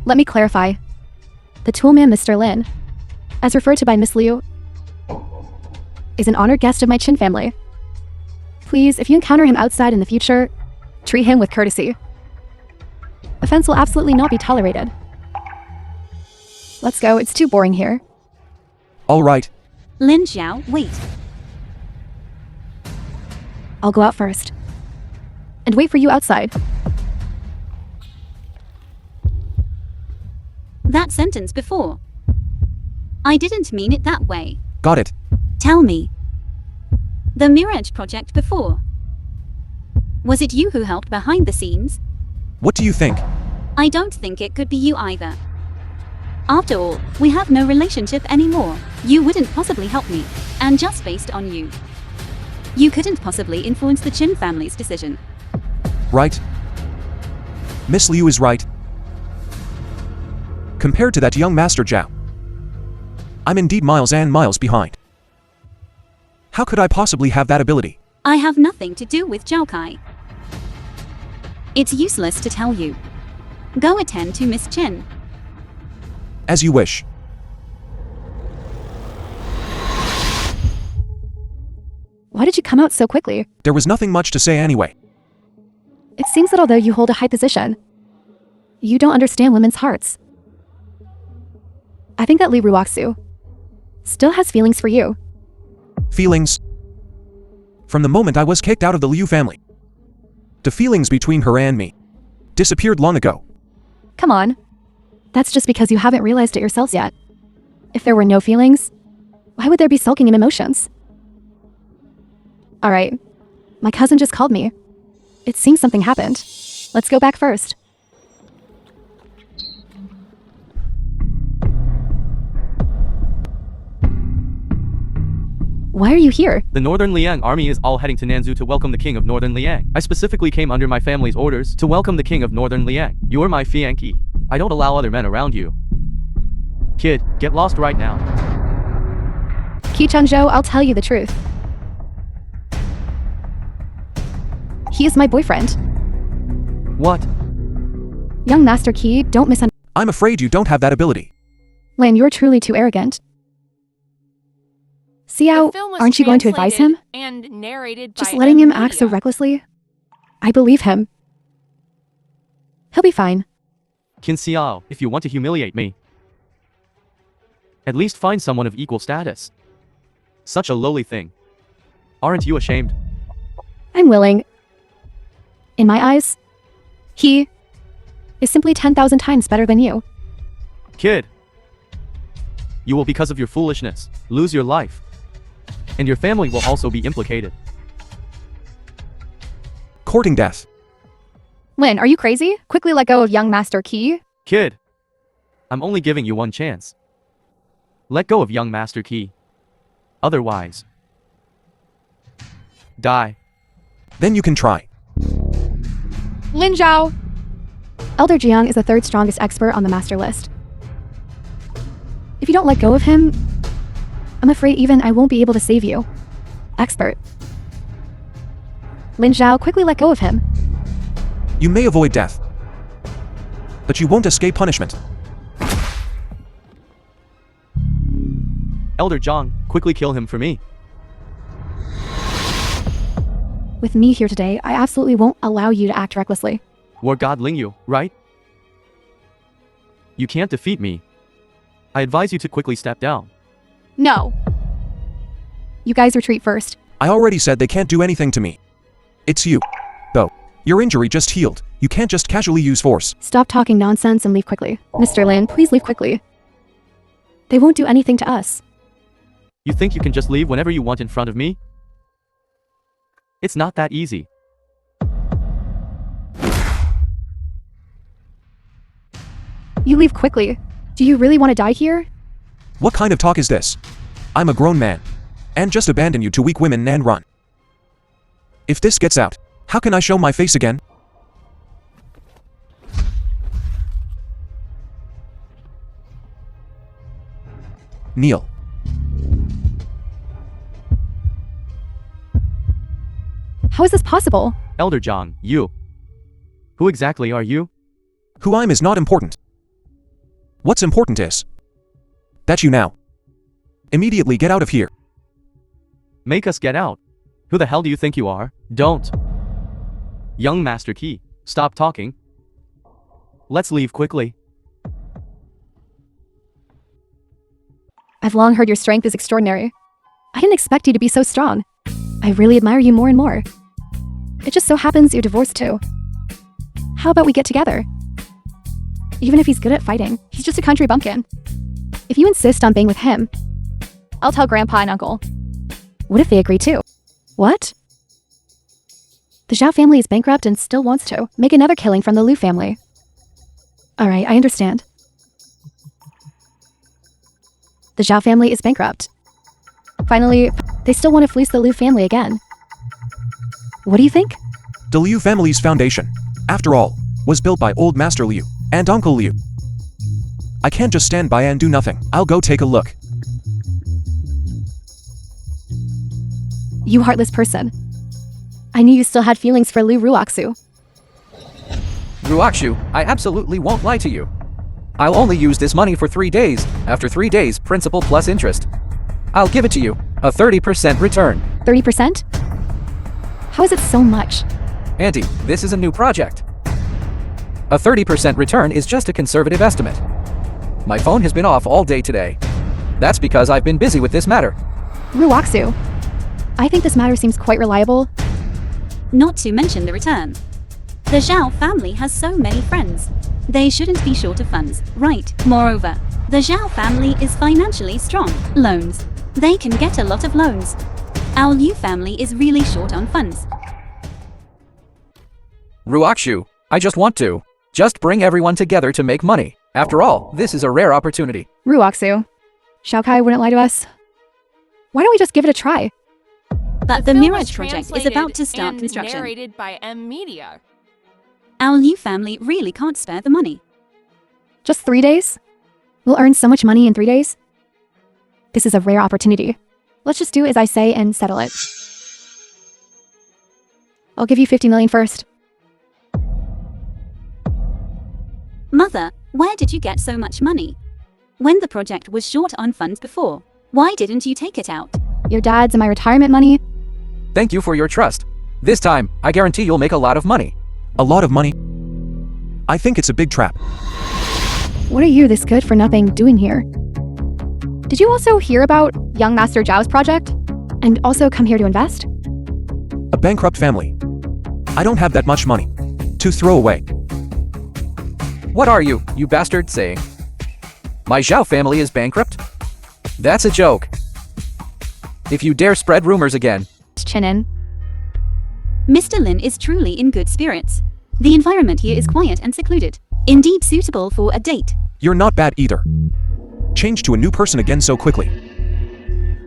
Let me clarify. The toolman Mr. Lin, as referred to by Miss Liu, is an honored guest of my Qin family. Please, if you encounter him outside in the future, treat him with courtesy. Offense will absolutely not be tolerated. Let's go, it's too boring here. All right. Lin Xiao, wait. I'll go out first. And wait for you outside. That sentence before. I didn't mean it that way. Got it. Tell me. The Mirage project before. Was it you who helped behind the scenes? What do you think? I don't think it could be you either. After all, we have no relationship anymore. You wouldn't possibly help me. And just based on you, you couldn't possibly influence the Qin family's decision. Right? Miss Liu is right. Compared to that young Master Zhao, I'm indeed miles and miles behind. How could I possibly have that ability? I have nothing to do with Zhao Kai. It's useless to tell you. Go attend to Miss Chen. As you wish. Why did you come out so quickly? There was nothing much to say anyway. It seems that although you hold a high position, you don't understand women's hearts. I think that Li Ruoxu still has feelings for you. Feelings? From the moment I was kicked out of the Liu family, the feelings between her and me disappeared long ago. Come on. That's just because you haven't realized it yourselves yet. If there were no feelings, why would there be sulking and emotions? Alright. My cousin just called me. It seems something happened. Let's go back first. Why are you here? The Northern Liang army is all heading to Nanzhou to welcome the king of Northern Liang. I specifically came under my family's orders to welcome the king of Northern Liang. You are my fiancé. I don't allow other men around you. Kid, get lost right now. Qi Changzhou, I'll tell you the truth. He is my boyfriend. What? Young Master Qi, don't misunderstand. I'm afraid you don't have that ability. Lin, you're truly too arrogant. Xiao, The film was aren't you going to advise him? translated and narrated Just by letting him Media. act so recklessly? I believe him. He'll be fine. Qin Xiao, if you want to humiliate me, at least find someone of equal status. Such a lowly thing. Aren't you ashamed? I'm willing. In my eyes, he is simply 10,000 times better than you. Kid, you will, because of your foolishness, lose your life. And your family will also be implicated. Courting death. Lin, are you crazy? Quickly let go of young Master Qi. Kid, I'm only giving you one chance. Let go of young Master Qi. Otherwise, die. Then you can try. Lin Zhao! Elder Jiang is the third strongest expert on the master list. If you don't let go of him, I'm afraid even I won't be able to save you. Expert. Lin Zhao, quickly let go of him. You may avoid death, but you won't escape punishment. Elder Zhang, quickly kill him for me. With me here today, I absolutely won't allow you to act recklessly. War God Ling Yu, right? You can't defeat me. I advise you to quickly step down. No! You guys retreat first. I already said they can't do anything to me. It's you, though. Your injury just healed. You can't just casually use force. Stop talking nonsense and leave quickly. Mr. Lin, please leave quickly. They won't do anything to us. You think you can just leave whenever you want in front of me? It's not that easy. You leave quickly. Do you really want to die here? What kind of talk is this? I'm a grown man, and just abandon you to weak women and run. If this gets out, how can I show my face again? Kneel. How is this possible? Elder Zhang, you. Who exactly are you? Who I'm is not important. What's important is that you now immediately get out of here. Make us get out. Who the hell do you think you are? Don't. Young Master Key, stop talking. Let's leave quickly. I've long heard your strength is extraordinary. I didn't expect you to be so strong. I really admire you more and more. It just so happens you're divorced too. How about we get together? Even if he's good at fighting, he's just a country bumpkin. If you insist on being with him, I'll tell Grandpa and Uncle. What if they agree too? What? The Zhao family is bankrupt and still wants to make another killing from the Liu family. Alright, I understand. The Zhao family is bankrupt. Finally, they still want to fleece the Liu family again. What do you think? The Liu family's foundation, after all, was built by old Master Liu and Uncle Liu. I can't just stand by and do nothing. I'll go take a look. You heartless person. I knew you still had feelings for Liu Ruoxu. Ruoxu, I absolutely won't lie to you. I'll only use this money for 3 days. After 3 days, principal plus interest. I'll give it to you. A 30% return. 30%? How is it so much? Auntie, this is a new project. A 30% return is just a conservative estimate. My phone has been off all day today. That's because I've been busy with this matter. Ruoxu, I think this matter seems quite reliable. Not to mention the return. The Zhao family has so many friends. They shouldn't be short of funds, right? Moreover, the Zhao family is financially strong. Loans. They can get a lot of loans. Our Liu family is really short on funds. Ruoxu, I just want to. Just bring everyone together to make money. After all, this is a rare opportunity. Ruoxu, Xiaokai wouldn't lie to us. Why don't we just give it a try? But the film Mirage was project is translated about to start and construction. narrated by M Media. Our Liu family really can't spare the money. Just 3 days? We'll earn so much money in 3 days? This is a rare opportunity. Let's just do as I say and settle it. I'll give you 50 million first. Mother, where did you get so much money? When the project was short on funds before, why didn't you take it out? Your dad's and my retirement money? Thank you for your trust. This time, I guarantee you'll make a lot of money. A lot of money? I think it's a big trap. What are you, this good for nothing, doing here? Did you also hear about young Master Zhao's project? And also come here to invest? A bankrupt family. I don't have that much money to throw away. What are you bastard, saying? My Zhao family is bankrupt? That's a joke. If you dare spread rumors again. Chinin. Mr. Lin is truly in good spirits. The environment here is quiet and secluded. Indeed suitable for a date. You're not bad either. Change to a new person again so quickly.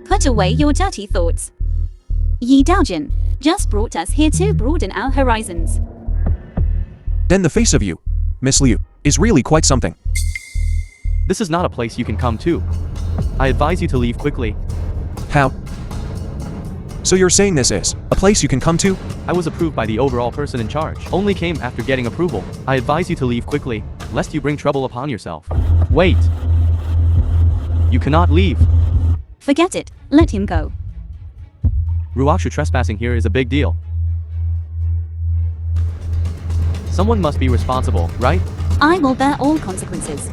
Put away your dirty thoughts. Yi Daojin just brought us here to broaden our horizons. Then the face of you, Miss Liu, is really quite something. This is not a place you can come to. I advise you to leave quickly. How? So you're saying this is a place you can come to? I was approved by the overall person in charge. Only came after getting approval. I advise you to leave quickly, lest you bring trouble upon yourself. Wait. You cannot leave. Forget it. Let him go. Ruoxu trespassing here is a big deal. Someone must be responsible, right? I will bear all consequences.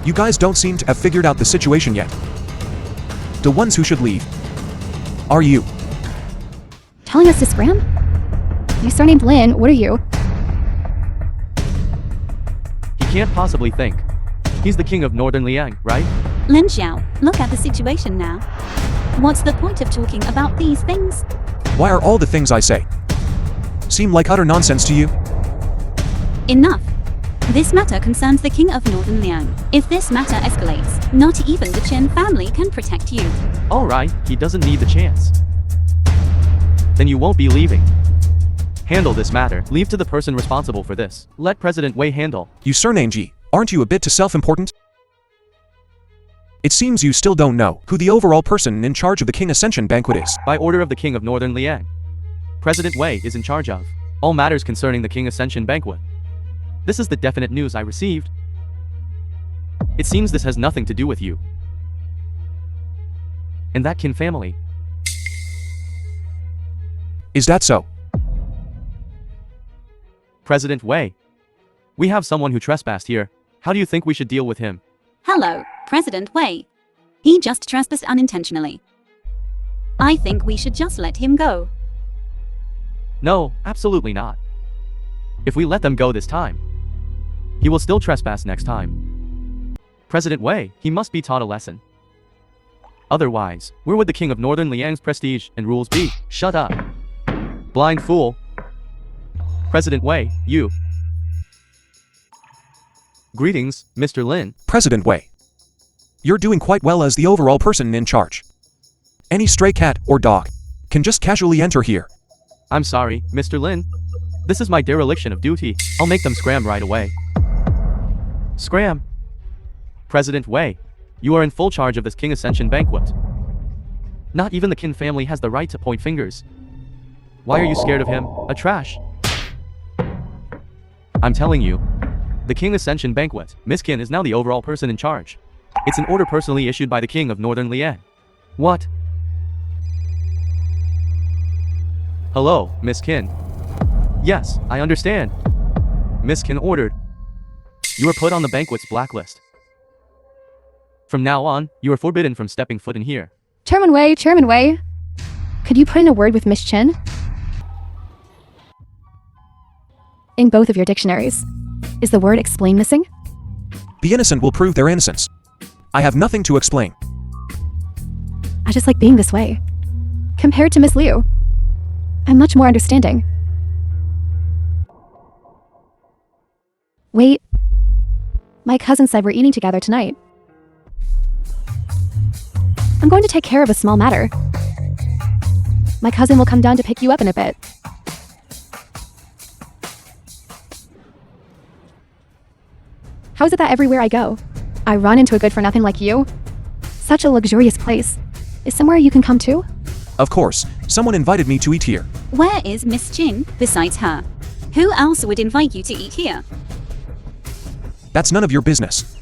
You guys don't seem to have figured out the situation yet. The ones who should leave are you. Telling us to scram? You surnamed Lin, what are you? He can't possibly think. He's the king of Northern Liang, right? Lin Xiao, look at the situation now. What's the point of talking about these things? Why are all the things I say seem like utter nonsense to you? Enough. This matter concerns the king of Northern Liang. If this matter escalates, not even the Chen family can protect you. Alright, he doesn't need the chance. Then you won't be leaving. Handle this matter. Leave to the person responsible for this. Let President Wei handle. You surname G, aren't you a bit too self-important? It seems you still don't know who the overall person in charge of the King Ascension Banquet is. By order of the king of Northern Liang, President Wei is in charge of all matters concerning the King Ascension Banquet. This is the definite news I received. It seems this has nothing to do with you. And that Qin family. Is that so? President Wei. We have someone who trespassed here. How do you think we should deal with him? Hello, President Wei. He just trespassed unintentionally. I think we should just let him go. No, absolutely not. If we let them go this time, he will still trespass next time. President Wei, he must be taught a lesson. Otherwise, where would the king of Northern Liang's prestige and rules be? Shut up. Blind fool. President Wei, you. Greetings, Mr. Lin. President Wei. You're doing quite well as the overall person in charge. Any stray cat or dog can just casually enter here. I'm sorry, Mr. Lin. This is my dereliction of duty. I'll make them scram right away. Scram. President Wei, you are in full charge of this King Ascension banquet. Not even the Qin family has the right to point fingers. Why are you scared of him? A trash. I'm telling you, the King Ascension banquet, Miss Qin is now the overall person in charge. It's an order personally issued by the King of Northern Liang. What? Hello, Miss Qin. Yes, I understand. Miss Qin ordered. You are put on the banquet's blacklist. From now on, you are forbidden from stepping foot in here. Chairman Wei. Could you put in a word with Miss Chen? In both of your dictionaries, is the word explain missing? The innocent will prove their innocence. I have nothing to explain. I just like being this way. Compared to Miss Liu, I'm much more understanding. Wait. My cousin said we're eating together tonight. I'm going to take care of a small matter. My cousin will come down to pick you up in a bit. How is it that everywhere I go, I run into a good-for-nothing like you? Such a luxurious place. Is somewhere you can come to? Of course, someone invited me to eat here. Where is Miss Qin besides her? Who else would invite you to eat here? That's none of your business.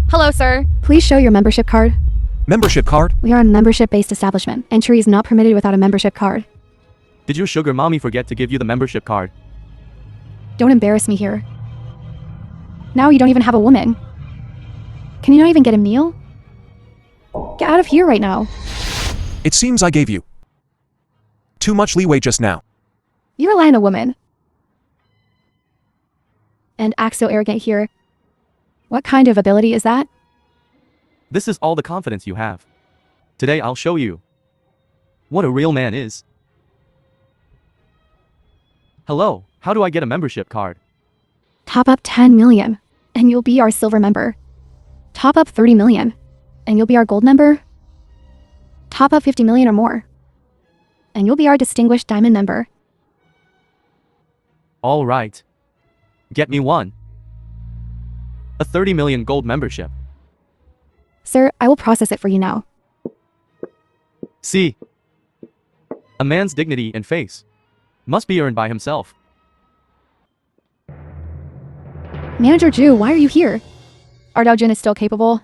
Hello, sir. Please show your membership card. Membership card? We are a membership-based establishment. Entry is not permitted without a membership card. Did your sugar mommy forget to give you the membership card? Don't embarrass me here. Now you don't even have a woman. Can you not even get a meal? Get out of here right now. It seems I gave you too much leeway just now. You rely on a woman. And act so arrogant here. What kind of ability is that? This is all the confidence you have. Today I'll show you what a real man is. Hello, how do I get a membership card? Top up 10 million, and you'll be our silver member. Top up 30 million, and you'll be our gold member. Top up 50 million or more, and you'll be our distinguished diamond member. All right. Get me one. A 30 million gold membership. Sir, I will process it for you now. See, a man's dignity and face must be earned by himself. Manager Zhu, why are you here? Our Dao Jun is still capable.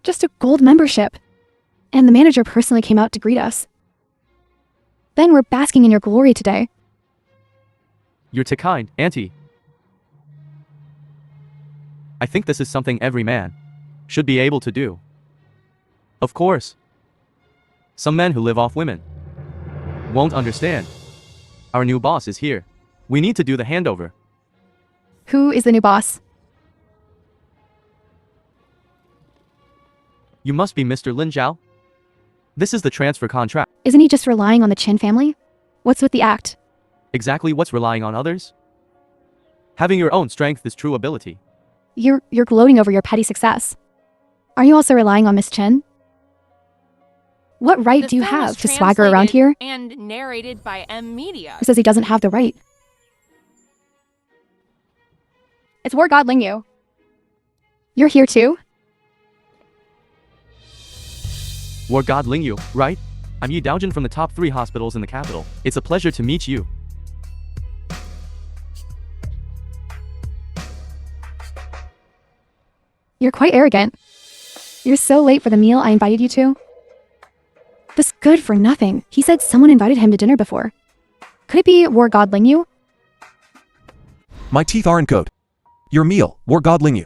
Just a gold membership. And the manager personally came out to greet us. Then we're basking in your glory today. You're too kind, Auntie. I think this is something every man should be able to do. Of course, some men who live off women won't understand. Our new boss is here. We need to do the handover. Who is the new boss? You must be Mr. Lin Zhao. This is the transfer contract. Isn't he just relying on the Qin family? What's with the act? Exactly what's relying on others? Having your own strength is true ability. You're gloating over your petty success. Are you also relying on Miss Chen? What right This do you film was have to swagger around here? And narrated by M Media. Who says he doesn't have the right? It's War God Ling Yu. You're here too? War God Ling Yu, right? I'm Yi Daojin from the top 3 hospitals in the capital. It's a pleasure to meet you. You're quite arrogant. You're so late for the meal I invited you to. This good for nothing. He said someone invited him to dinner before. Could it be War God Ling Yu? My teeth aren't good. Your meal, War God Ling Yu.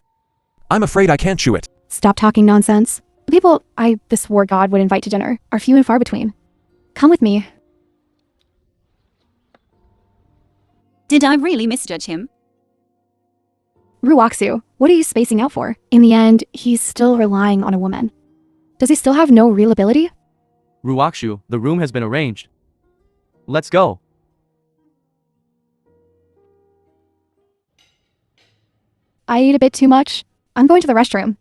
I'm afraid I can't chew it. Stop talking nonsense. The people this war god would invite to dinner are few and far between. Come with me. Did I really misjudge him? Ruaksu, what are you spacing out for? In the end, he's still relying on a woman. Does he still have no real ability? Ruakshu, the room has been arranged. Let's go. I ate a bit too much. I'm going to the restroom.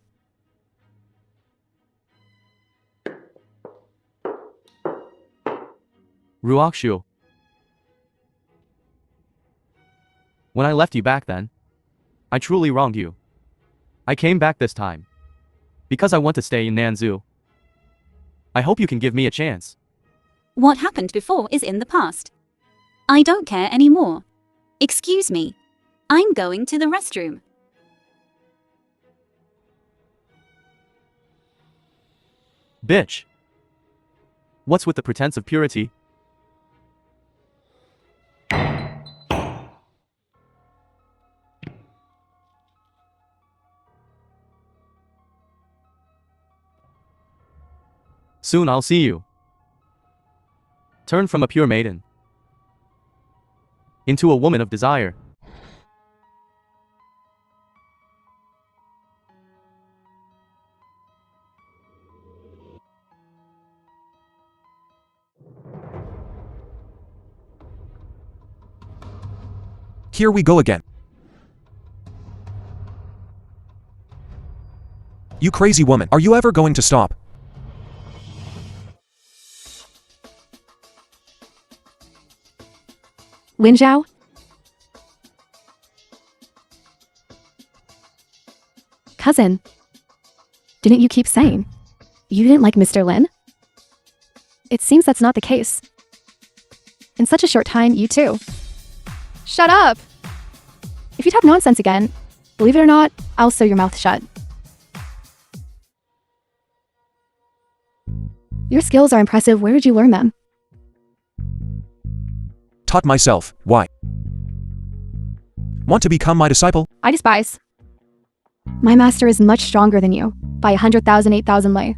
Ruakshu. When I left you back then, I truly wronged you. I came back this time because I want to stay in Nanzu. I hope you can give me a chance. What happened before is in the past. I don't care anymore. Excuse me. I'm going to the restroom. Bitch. What's with the pretense of purity? Soon I'll see you. Turn from a pure maiden into a woman of desire. Here we go again. You crazy woman, are you ever going to stop? Lin Zhao? Cousin, didn't you keep saying you didn't like Mr. Lin? It seems that's not the case. In such a short time, you too. Shut up! If you talk nonsense again, believe it or not, I'll sew your mouth shut. Your skills are impressive. Where did you learn them? Taught myself. Why? Want to become my disciple? I despise. My master is much stronger than you, by 100,000, 8,000 lei.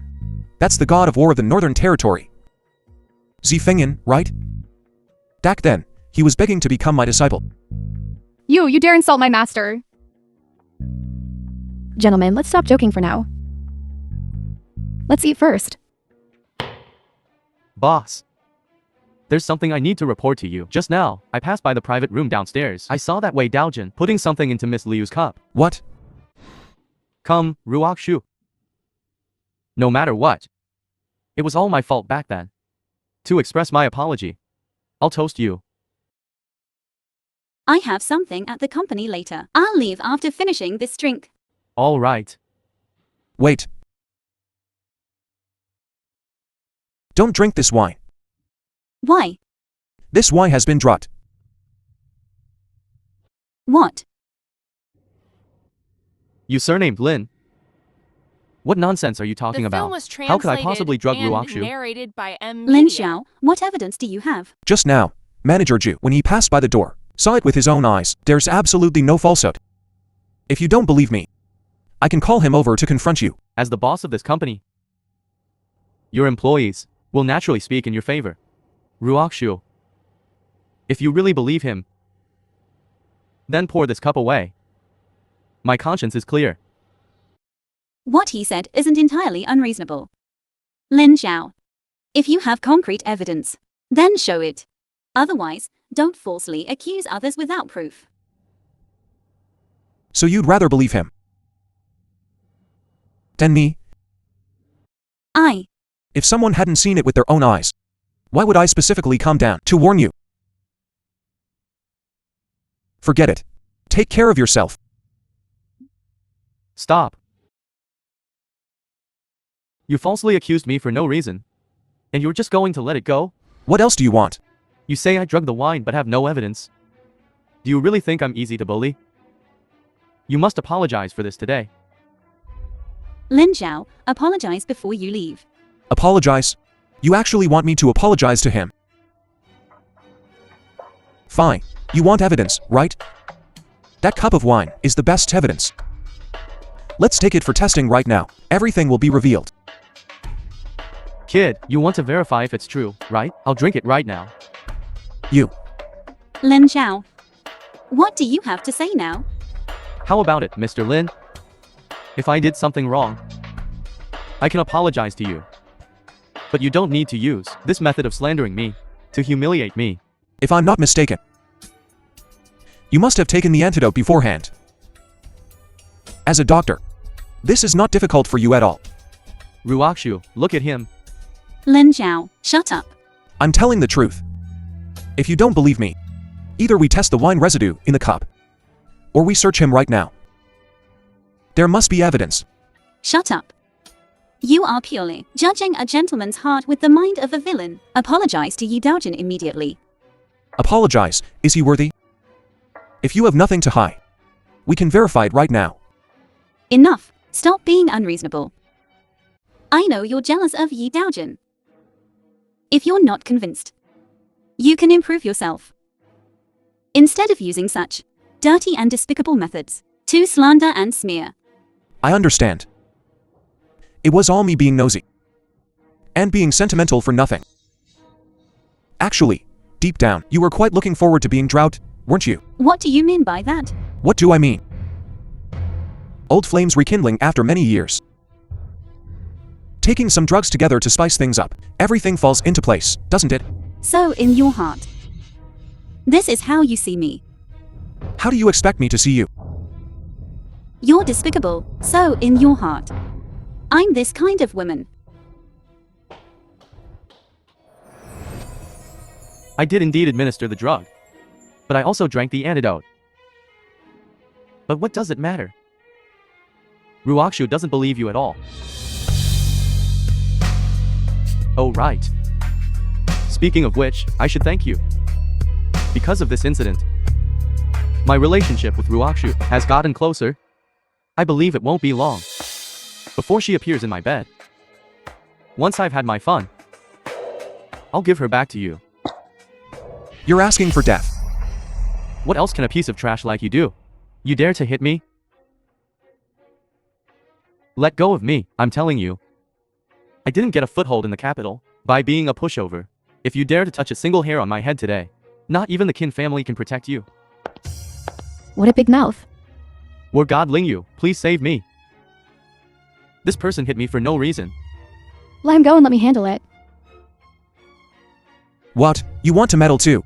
That's the god of war of the Northern Territory. Zifengyan, right? Back then, he was begging to become my disciple. You dare insult my master. Gentlemen, let's stop joking for now. Let's eat first. Boss. There's something I need to report to you. Just now, I passed by the private room downstairs. I saw that Wei Daojin putting something into Miss Liu's cup. What? Come, Ruakshu. No matter what, it was all my fault back then. To express my apology, I'll toast you. I have something at the company later. I'll leave after finishing this drink. All right. Wait. Don't drink this wine. Why? This wine has been drugged. What? You surnamed Lin. What nonsense are you talking The about? film was How could I translated possibly drug and Ruakshu? narrated by M. Lin Media. Xiao, what evidence do you have? Just now, Manager Ju, when he passed by the door, saw it with his own eyes. There's absolutely no falsehood. If you don't believe me, I can call him over to confront you. As the boss of this company, your employees will naturally speak in your favor. Ruakshu, if you really believe him, then pour this cup away. My conscience is clear. What he said isn't entirely unreasonable. Lin Xiao, if you have concrete evidence, then show it. Otherwise, don't falsely accuse others without proof. So you'd rather believe him than me? If someone hadn't seen it with their own eyes, why would I specifically come down to warn you? Forget it. Take care of yourself. Stop. You falsely accused me for no reason, and you're just going to let it go? What else do you want? You say I drugged the wine but have no evidence. Do you really think I'm easy to bully? You must apologize for this today. Lin Zhao, apologize before you leave. Apologize? You actually want me to apologize to him? Fine. You want evidence, right? That cup of wine is the best evidence. Let's take it for testing right now. Everything will be revealed. Kid, you want to verify if it's true, right? I'll drink it right now. You. Lin Zhao, what do you have to say now? How about it, Mr. Lin? If I did something wrong, I can apologize to you. But you don't need to use this method of slandering me to humiliate me. If I'm not mistaken, you must have taken the antidote beforehand. As a doctor, this is not difficult for you at all. Ruakshu, look at him. Lin Zhao, shut up. I'm telling the truth. If you don't believe me, either we test the wine residue in the cup, or we search him right now. There must be evidence. Shut up. You are purely judging a gentleman's heart with the mind of a villain. Apologize to Yi Daojin immediately. Apologize, is he worthy? If you have nothing to hide, we can verify it right now. Enough. Stop being unreasonable. I know you're jealous of Yi Daojin. If you're not convinced, you can improve yourself. Instead of using such dirty and despicable methods to slander and smear. I understand. It was all me being nosy. And being sentimental for nothing. Actually, deep down, you were quite looking forward to being drowned, weren't you? What do you mean by that? What do I mean? Old flames rekindling after many years. Taking some drugs together to spice things up. Everything falls into place, doesn't it? So in your heart, this is how you see me. How do you expect me to see you? You're despicable, so in your heart, I'm this kind of woman. I did indeed administer the drug. But I also drank the antidote. But what does it matter? Ruakshu doesn't believe you at all. Oh right. Speaking of which, I should thank you. Because of this incident, my relationship with Ruakshu has gotten closer. I believe it won't be long before she appears in my bed. Once I've had my fun, I'll give her back to you. You're asking for death. What else can a piece of trash like you do? You dare to hit me? Let go of me, I'm telling you. I didn't get a foothold in the capital by being a pushover. If you dare to touch a single hair on my head today, not even the Qin family can protect you. What a big mouth. Were God Ling you, please save me. This person hit me for no reason. Let him go and let me handle it. What? You want to meddle too?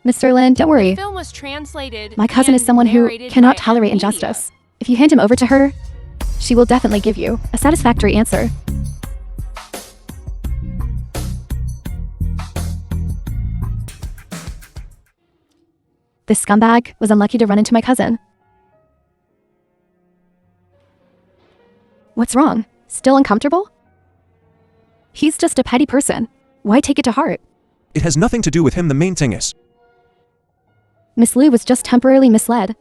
Mr. Lin, don't worry. The film was translated. My cousin is and someone who narrated cannot by tolerate media. injustice. If you hand him over to her, she will definitely give you a satisfactory answer. This scumbag was unlucky to run into my cousin. What's wrong? Still uncomfortable? He's just a petty person. Why take it to heart? It has nothing to do with him. The main thing is, Miss Liu was just temporarily misled.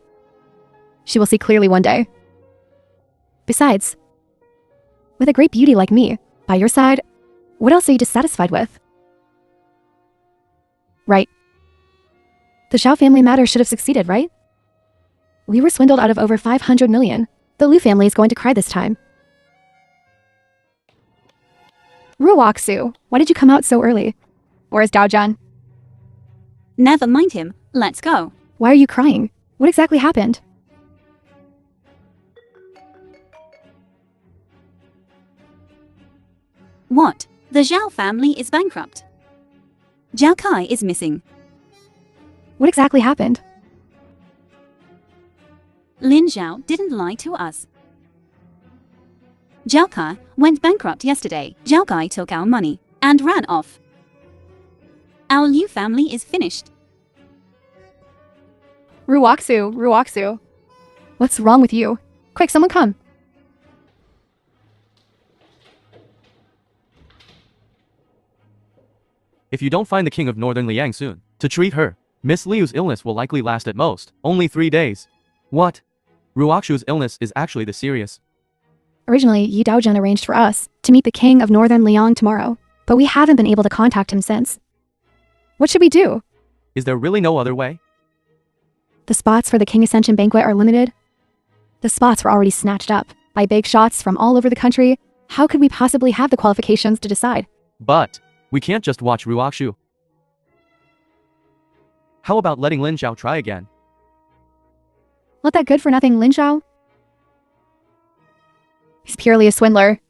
She will see clearly one day. Besides, with a great beauty like me by your side, what else are you dissatisfied with? Right. The Zhao family matter should have succeeded, right? We were swindled out of over 500 million. The Liu family is going to cry this time. Ruaksu, why did you come out so early? Where's Daojun? Never mind him, let's go. Why are you crying? What exactly happened? What? The Zhao family is bankrupt. Zhao Kai is missing. What exactly happened? Lin Zhao didn't lie to us. Zhao Kai went bankrupt yesterday. Zhao Kai took our money and ran off. Our Liu family is finished. Ruaksu. What's wrong with you? Quick, someone come. If you don't find the king of Northern Liang soon, to treat her, Miss Liu's illness will likely last at most only 3 days. What? Ruakshu's illness is actually the serious. Originally, Yi Daojun arranged for us to meet the king of Northern Liang tomorrow, but we haven't been able to contact him since. What should we do? Is there really no other way? The spots for the King Ascension Banquet are limited. The spots were already snatched up by big shots from all over the country. How could we possibly have the qualifications to decide? But we can't just watch Ruakshu. How about letting Lin Zhao try again? Let that good-for-nothing Lin Zhao? He's purely a swindler.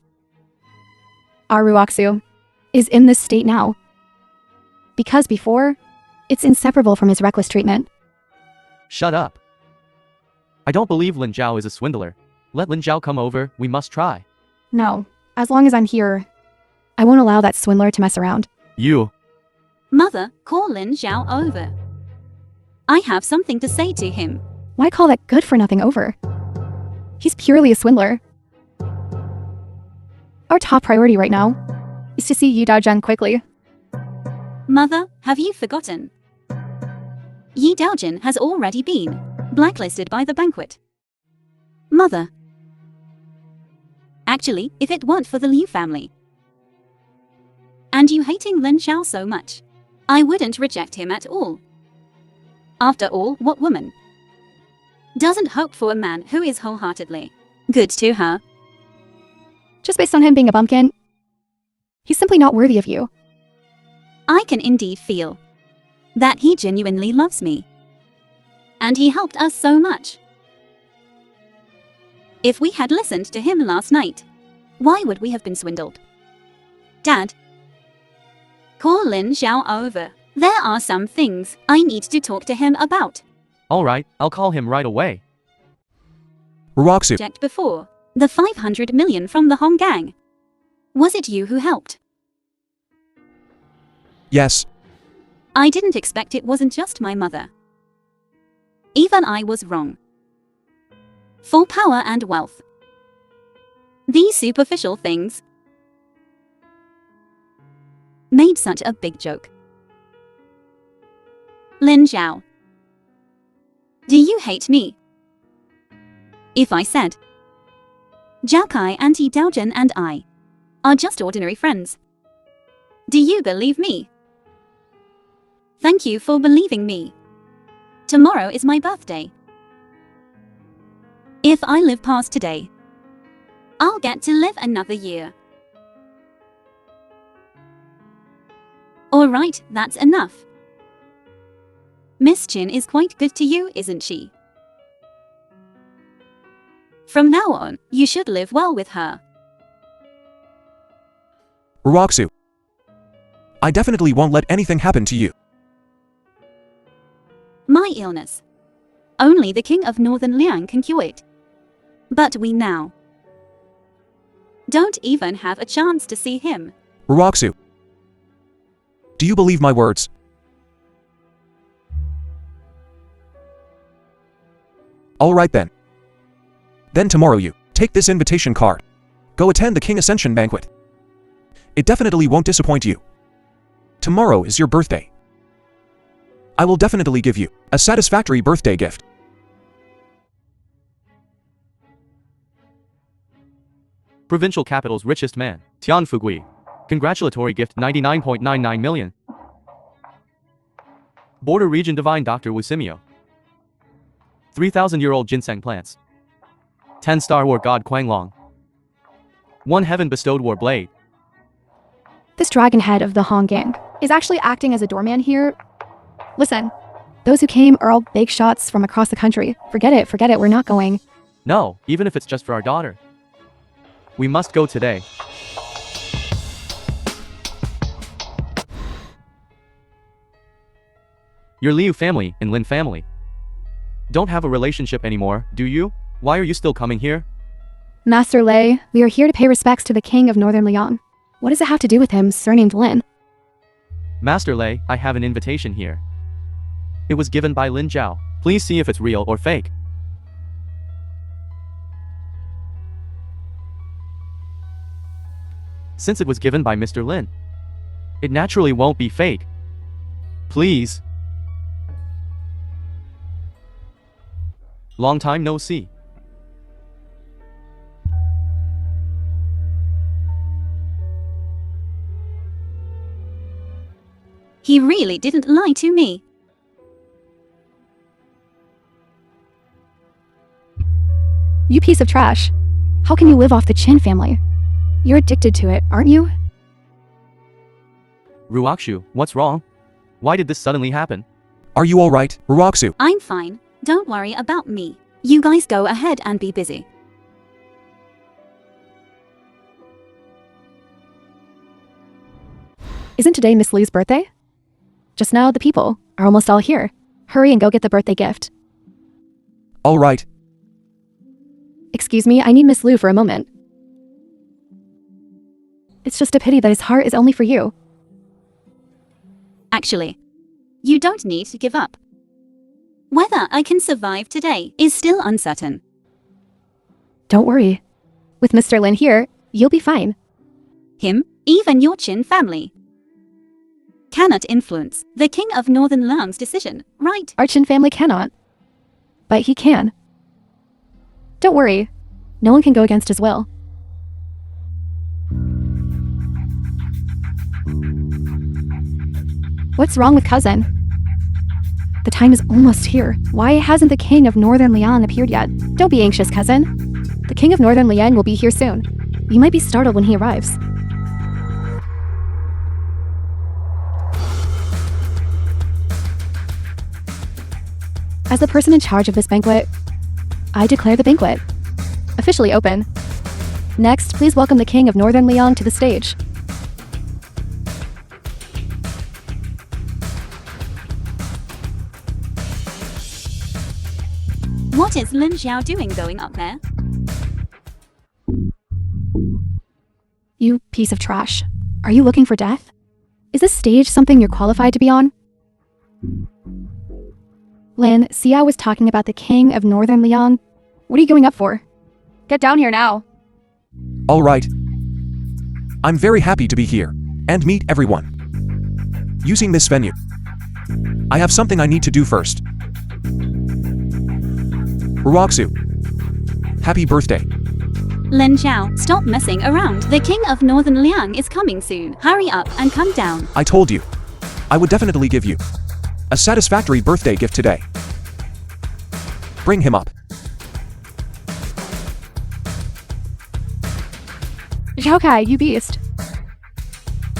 Our Ruaksu is in this state now because before, it's inseparable from his reckless treatment. Shut up. I don't believe Lin Zhao is a swindler. Let Lin Zhao come over, we must try. No, as long as I'm here, I won't allow that swindler to mess around. You. Mother, call Lin Zhao over. I have something to say to him. Why call that good-for-nothing over? He's purely a swindler. Our top priority right now is to see Yi Daojun quickly. Mother, have you forgotten? Yi Daojun has already been blacklisted by the Banquet. Mother. Actually, if it weren't for the Liu family, and you hating Lin Zhao so much, I wouldn't reject him at all. After all, what woman doesn't hope for a man who is wholeheartedly good to her? Just based on him being a bumpkin, he's simply not worthy of you. I can indeed feel that he genuinely loves me. And he helped us so much. If we had listened to him last night, why would we have been swindled? Dad, call Lin Zhao over. There are some things I need to talk to him about. Alright, I'll call him right away. Ruaksu. Checked before. The 500 million from the Hong Gang. Was it you who helped? Yes. I didn't expect it wasn't just my mother. Even I was wrong. For power and wealth. These superficial things made such a big joke. Lin Zhao, do you hate me? If I said Zhao Kai and Yi Daojun and I are just ordinary friends, do you believe me? Thank you for believing me. Tomorrow is my birthday. If I live past today, I'll get to live another year. Alright, that's enough. Miss Chin is quite good to you, isn't she? From now on, you should live well with her. Ruaksu. I definitely won't let anything happen to you. My illness. Only the king of Northern Liang can cure it. But we now don't even have a chance to see him. Ruaksu. Do you believe my words? Alright then. Then tomorrow you take this invitation card. Go attend the King Ascension Banquet. It definitely won't disappoint you. Tomorrow is your birthday. I will definitely give you a satisfactory birthday gift. Provincial capital's richest man, Tian Fugui. Congratulatory gift 99.99 million. Border region divine Dr. Wu Simio. 3,000-year-old ginseng plants. 10-star war god Quang Long. 1 heaven bestowed war blade. This dragon head of the Hong Gang is actually acting as a doorman here. Listen, those who came are all big shots from across the country. Forget it, we're not going. No, even if it's just for our daughter. We must go today. Your Liu family and Lin family don't have a relationship anymore, do you? Why are you still coming here? Master Lei, we are here to pay respects to the king of Northern Liang. What does it have to do with him surnamed Lin? Master Lei, I have an invitation here. It was given by Lin Zhao. Please see if it's real or fake. Since it was given by Mr. Lin, it naturally won't be fake. Please. Long time no see. He really didn't lie to me. You piece of trash. How can you live off the Chin family? You're addicted to it, aren't you? Ruakshu, what's wrong? Why did this suddenly happen? Are you alright, Ruaksu? I'm fine. Don't worry about me. You guys go ahead and be busy. Isn't today Miss Liu's birthday? Just now, the people are almost all here. Hurry and go get the birthday gift. Alright. Excuse me, I need Miss Liu for a moment. It's just a pity that his heart is only for you. Actually, you don't need to give up. Whether I can survive today is still uncertain. Don't worry. With Mr. Lin here, you'll be fine. Him, even your Chin family, cannot influence the King of Northern Liang's decision, right? Our Chin family cannot. But he can. Don't worry. No one can go against his will. What's wrong with cousin? The time is almost here. Why hasn't the King of Northern Liang appeared yet? Don't be anxious, cousin. The King of Northern Liang will be here soon. You might be startled when he arrives. As the person in charge of this banquet, I declare the banquet officially open. Next, please welcome the King of Northern Liang to the stage. What is Lin Xiao doing going up there? You piece of trash. Are you looking for death? Is this stage something you're qualified to be on? Lin, Xiao was talking about the King of Northern Liang. What are you going up for? Get down here now. Alright. I'm very happy to be here and meet everyone. Using this venue, I have something I need to do first. Ruaksu, happy birthday. Lin Xiao, stop messing around. The King of Northern Liang is coming soon. Hurry up and come down. I told you, I would definitely give you a satisfactory birthday gift today. Bring him up. Xiaokai, you beast.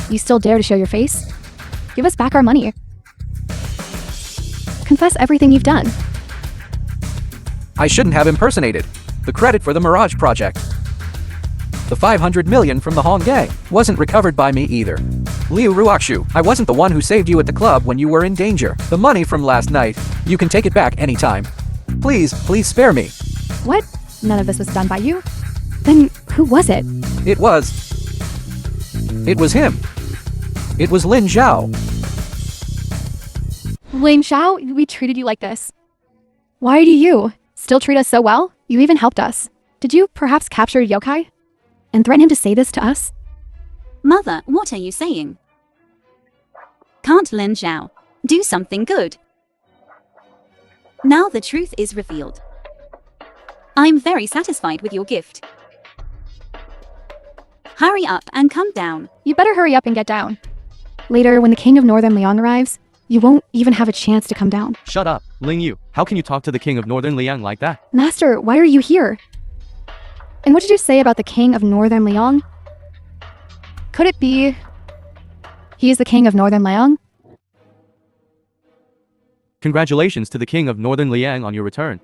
You still dare to show your face? Give us back our money. Confess everything you've done. I shouldn't have impersonated. The credit for the Mirage project. The 500 million from the Hong Gang wasn't recovered by me either. Liu Ruakshu, I wasn't the one who saved you at the club when you were in danger. The money from last night, you can take it back anytime. Please spare me. What? None of this was done by you? Then who was it? It was him. It was Lin Xiao. Lin Xiao, we treated you like this. Why do you still treat us so well? You even helped us. Did you perhaps capture Yokai and threaten him to say this to us? Mother, what are you saying? Can't Lin Xiao do something good? Now the truth is revealed. I'm very satisfied with your gift. Hurry up and come down. You better hurry up and get down. Later, when the King of Northern Liang arrives, you won't even have a chance to come down. Shut up, Ling Yu. How can you talk to the King of Northern Liang like that? Master, why are you here? And what did you say about the King of Northern Liang? Could it be he is the King of Northern Liang? Congratulations to the King of Northern Liang on your return.